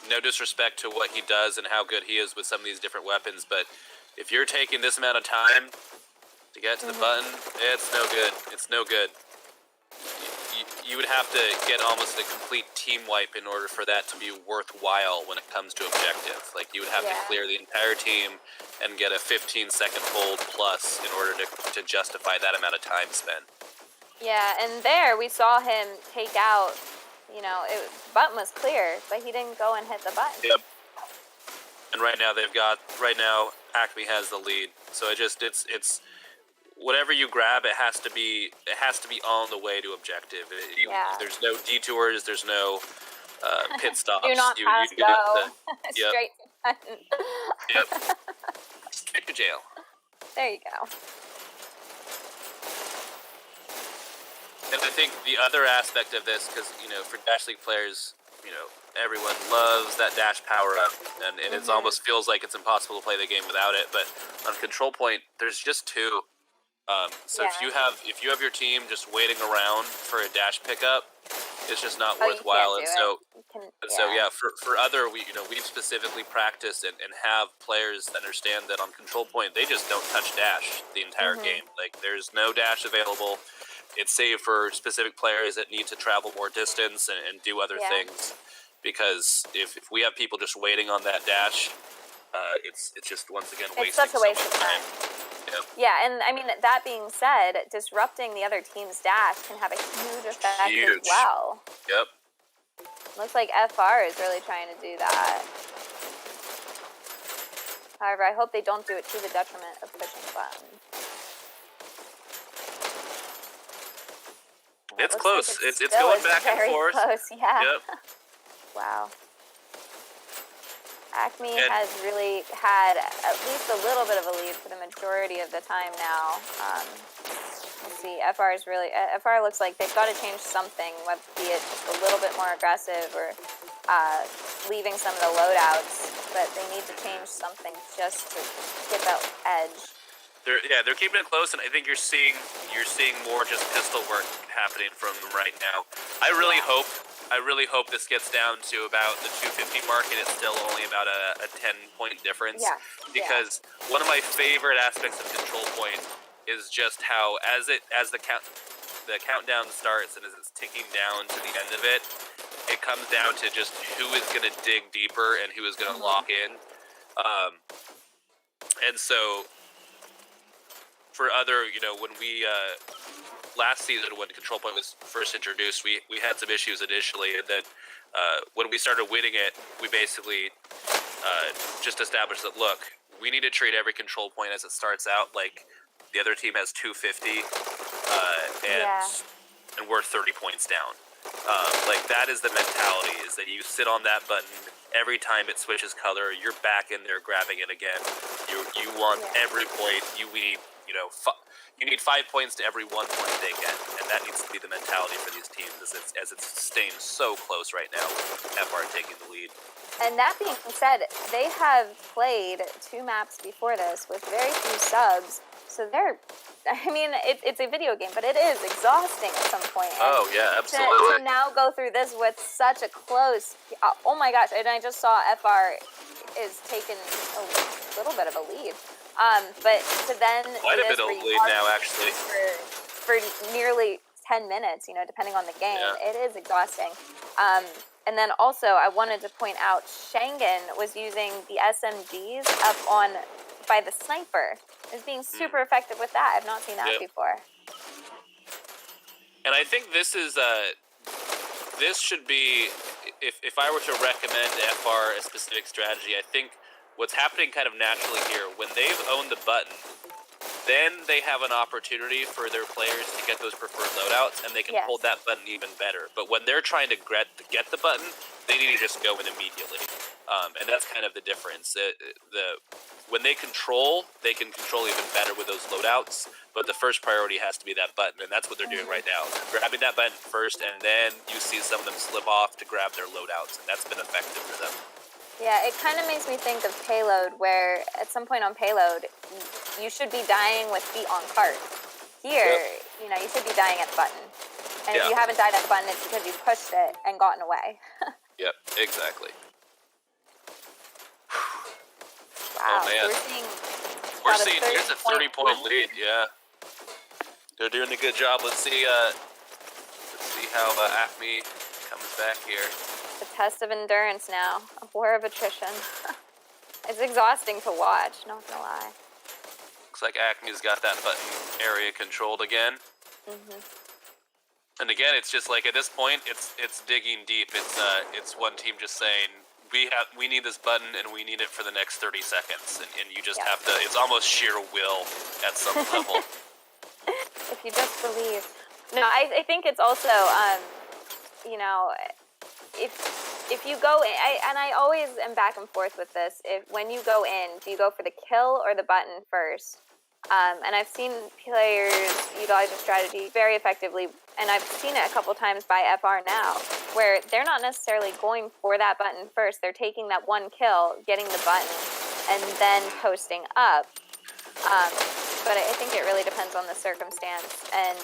no disrespect to what he does and how good he is with some of these different weapons, but if you're taking this amount of time to get to the button, it's no good. It's no good. You would have to get almost a complete team wipe in order for that to be worthwhile when it comes to objective. Like, you would have to clear the entire team and get a 15-second hold plus in order to justify that amount of time spent. Yeah, and there we saw him take out, you know, button was clear, but he didn't go and hit the button. Yep. And right now ACME has the lead. So it's whatever you grab, it has to be on the way to objective. There's no detours, there's no pit stops. Do not pass you go. Yep. Straight to button. Yep. Straight to jail. There you go. And I think the other aspect of this, because, you know, for Dash League players, you know, everyone loves that dash power up, and it almost feels like it's impossible to play the game without it. But on control point, there's just 2. So if you have your team just waiting around for a dash pickup, it's just not worthwhile. And so for other, we've specifically practiced and have players understand that on control point they just don't touch dash the entire game. Like, there's no dash available. It's saved for specific players that need to travel more distance and do other things. Because if we have people just waiting on that dash, it's just once again wasting such a waste so much of time. Yep. Yeah, and I mean, that being said, disrupting the other team's dash can have a huge effect as well. Yep. Looks like FR is really trying to do that. However, I hope they don't do it to the detriment of pushing the button. It's close. Like it's going back and very forth. Close, yeah. Yep. Wow. ACME has really had at least a little bit of a lead for the majority of the time now. Let's see, FR looks like they've got to change something, be it just a little bit more aggressive or leaving some of the loadouts, but they need to change something just to get that edge. They're keeping it close, and I think you're seeing more just pistol work happening from them right now. I really hope this gets down to about the 250 mark, and it's still only about a 10-point difference. Yeah. Because one of my favorite aspects of control point is just how as the the countdown starts and as it's ticking down to the end of it, it comes down to just who is going to dig deeper and who is going to lock in. And so for other, when we last season when Control Point was first introduced, we had some issues initially, and then when we started winning it, we basically just established that, look, we need to treat every Control Point as it starts out like the other team has 250, and we're 30 points down. Like, that is the mentality, is that you sit on that button every time it switches color, you're back in there grabbing it again. You want every point. You need 5 points to every 1 point they get, and that needs to be the mentality for these teams as it's staying so close right now with FR taking the lead. And that being said, they have played 2 maps before this with very few subs, so it's a video game, but it is exhausting at some point. Oh, yeah, absolutely. To now go through this with such a close, oh my gosh, and I just saw FR is taking a little bit of a lead. But to then quite a bit of lead now, actually, for nearly 10 minutes, depending on the game, it is exhausting. And then also, I wanted to point out, Schengen was using the SMGs up by the sniper. Is being super effective with that. I've not seen that before. And I think this should be, if I were to recommend FR a specific strategy, I think what's happening kind of naturally here, when they've owned the button, then they have an opportunity for their players to get those preferred loadouts, and they can hold that button even better. But when they're trying to get the button, they need to just go in immediately. And that's kind of the difference. When they can control even better with those loadouts, but the first priority has to be that button, and that's what they're doing right now. They're grabbing that button first, and then you see some of them slip off to grab their loadouts, and that's been effective for them. Yeah, it kind of makes me think of Payload, where at some point on Payload, you should be dying with feet on cart. Here, you should be dying at the button. And if you haven't died at the button, it's because you pushed it and gotten away. Yep, exactly. Wow, oh, man. So we're seeing here's a 30-point lead, yeah. They're doing a good job. Let's see how ACME comes back here. The test of endurance now, a war of attrition. It's exhausting to watch, not gonna lie. Looks like ACME's got that button area controlled again. And again, it's just like at this point, it's digging deep. It's one team just saying, we need this button and we need it for the next 30 seconds, and you just have to. It's almost sheer will at some level. If you just believe. No, I think it's also if you go in, I always am back and forth with this. When you go in, do you go for the kill or the button first? And I've seen players utilize a strategy very effectively, and I've seen it a couple times by FR now, where they're not necessarily going for that button first. They're taking that one kill, getting the button, and then posting up. But I think it really depends on the circumstance, and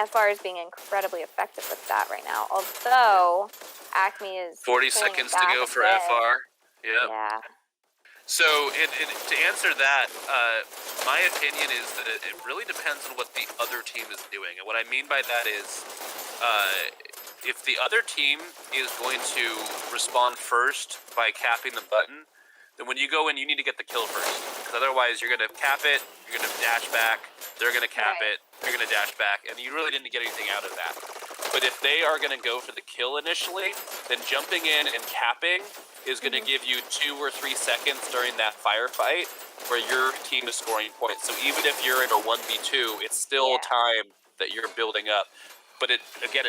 FR is being incredibly effective with that right now. Although ACME is 40 seconds to go for FR. Yep. Yeah. So, to answer that, my opinion is that it really depends on what the other team is doing. And what I mean by that is, if the other team is going to respond first by capping the button, then when you go in, you need to get the kill first. Because otherwise, you're going to cap it, you're going to dash back, they're going to cap it, you're going to dash back, and you really didn't get anything out of that. But if they are going to go for the kill initially, then jumping in and capping is going to give you 2 or 3 seconds during that firefight where your team is scoring points. So even if you're in a 1v2, it's still time that you're building up. But it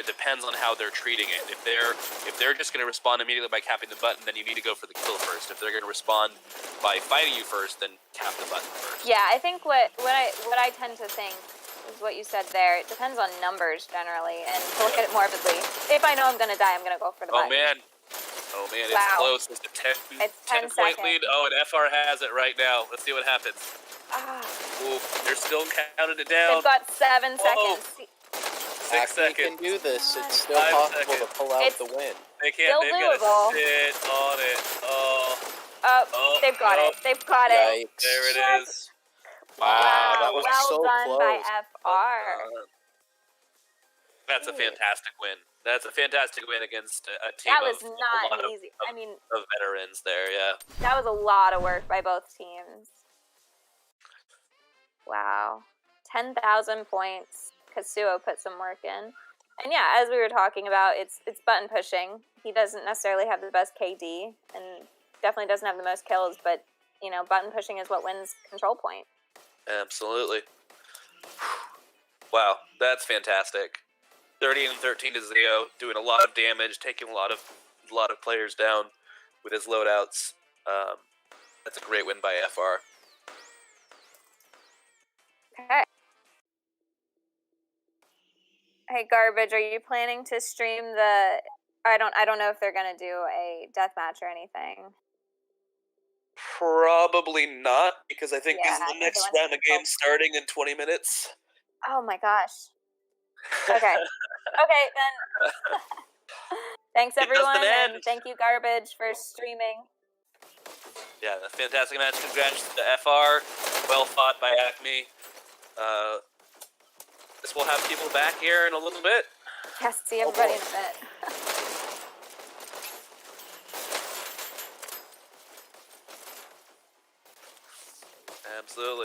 depends on how they're treating it. If they're just going to respond immediately by capping the button, then you need to go for the kill first. If they're going to respond by fighting you first, then cap the button first. Yeah, I think what I tend to think is what you said there. It depends on numbers generally, and to look at it morbidly. If I know I'm going to die, I'm going to go for the button. Oh man, it's close. It's a 10-point lead. Oh, and FR has it right now. Let's see what happens. Ooh, they're still counting it down. They've got 7 seconds. 6 seconds. can do this. It's still 5 possible seconds. to pull out the win. They can't. They've got doable. to sit on it. They've got it. They've got it. Yikes. There it is. Wow, that was well so done close. by FR. That's a fantastic win. That's a fantastic win against a team That was of a not lot an of, easy. of, I mean, of veterans there. Yeah. that was a lot of work by both teams. Wow. 10,000 points. Katsuo put some work in. And yeah, as we were talking about, it's button pushing. He doesn't necessarily have the best KD and definitely doesn't have the most kills, but you know, button pushing is what wins control point. Absolutely. Wow, that's fantastic. 30 and 13 to Zio, doing a lot of damage, taking a lot of players down with his loadouts. That's a great win by FR. Okay. Hey, Garbage, are you planning to stream the? I don't know if they're gonna do a deathmatch or anything. Probably not, because I think this is Yeah, I the think they next want to round of control- games starting in 20 minutes. Oh my gosh. Okay. Okay, then. Thanks, It doesn't everyone, end. and thank you, Garbage, for streaming. Yeah, a fantastic match. Congrats to FR. Well fought by ACME. Guess we'll have people back here in a little bit. Yes, see everybody in a bit. Absolutely.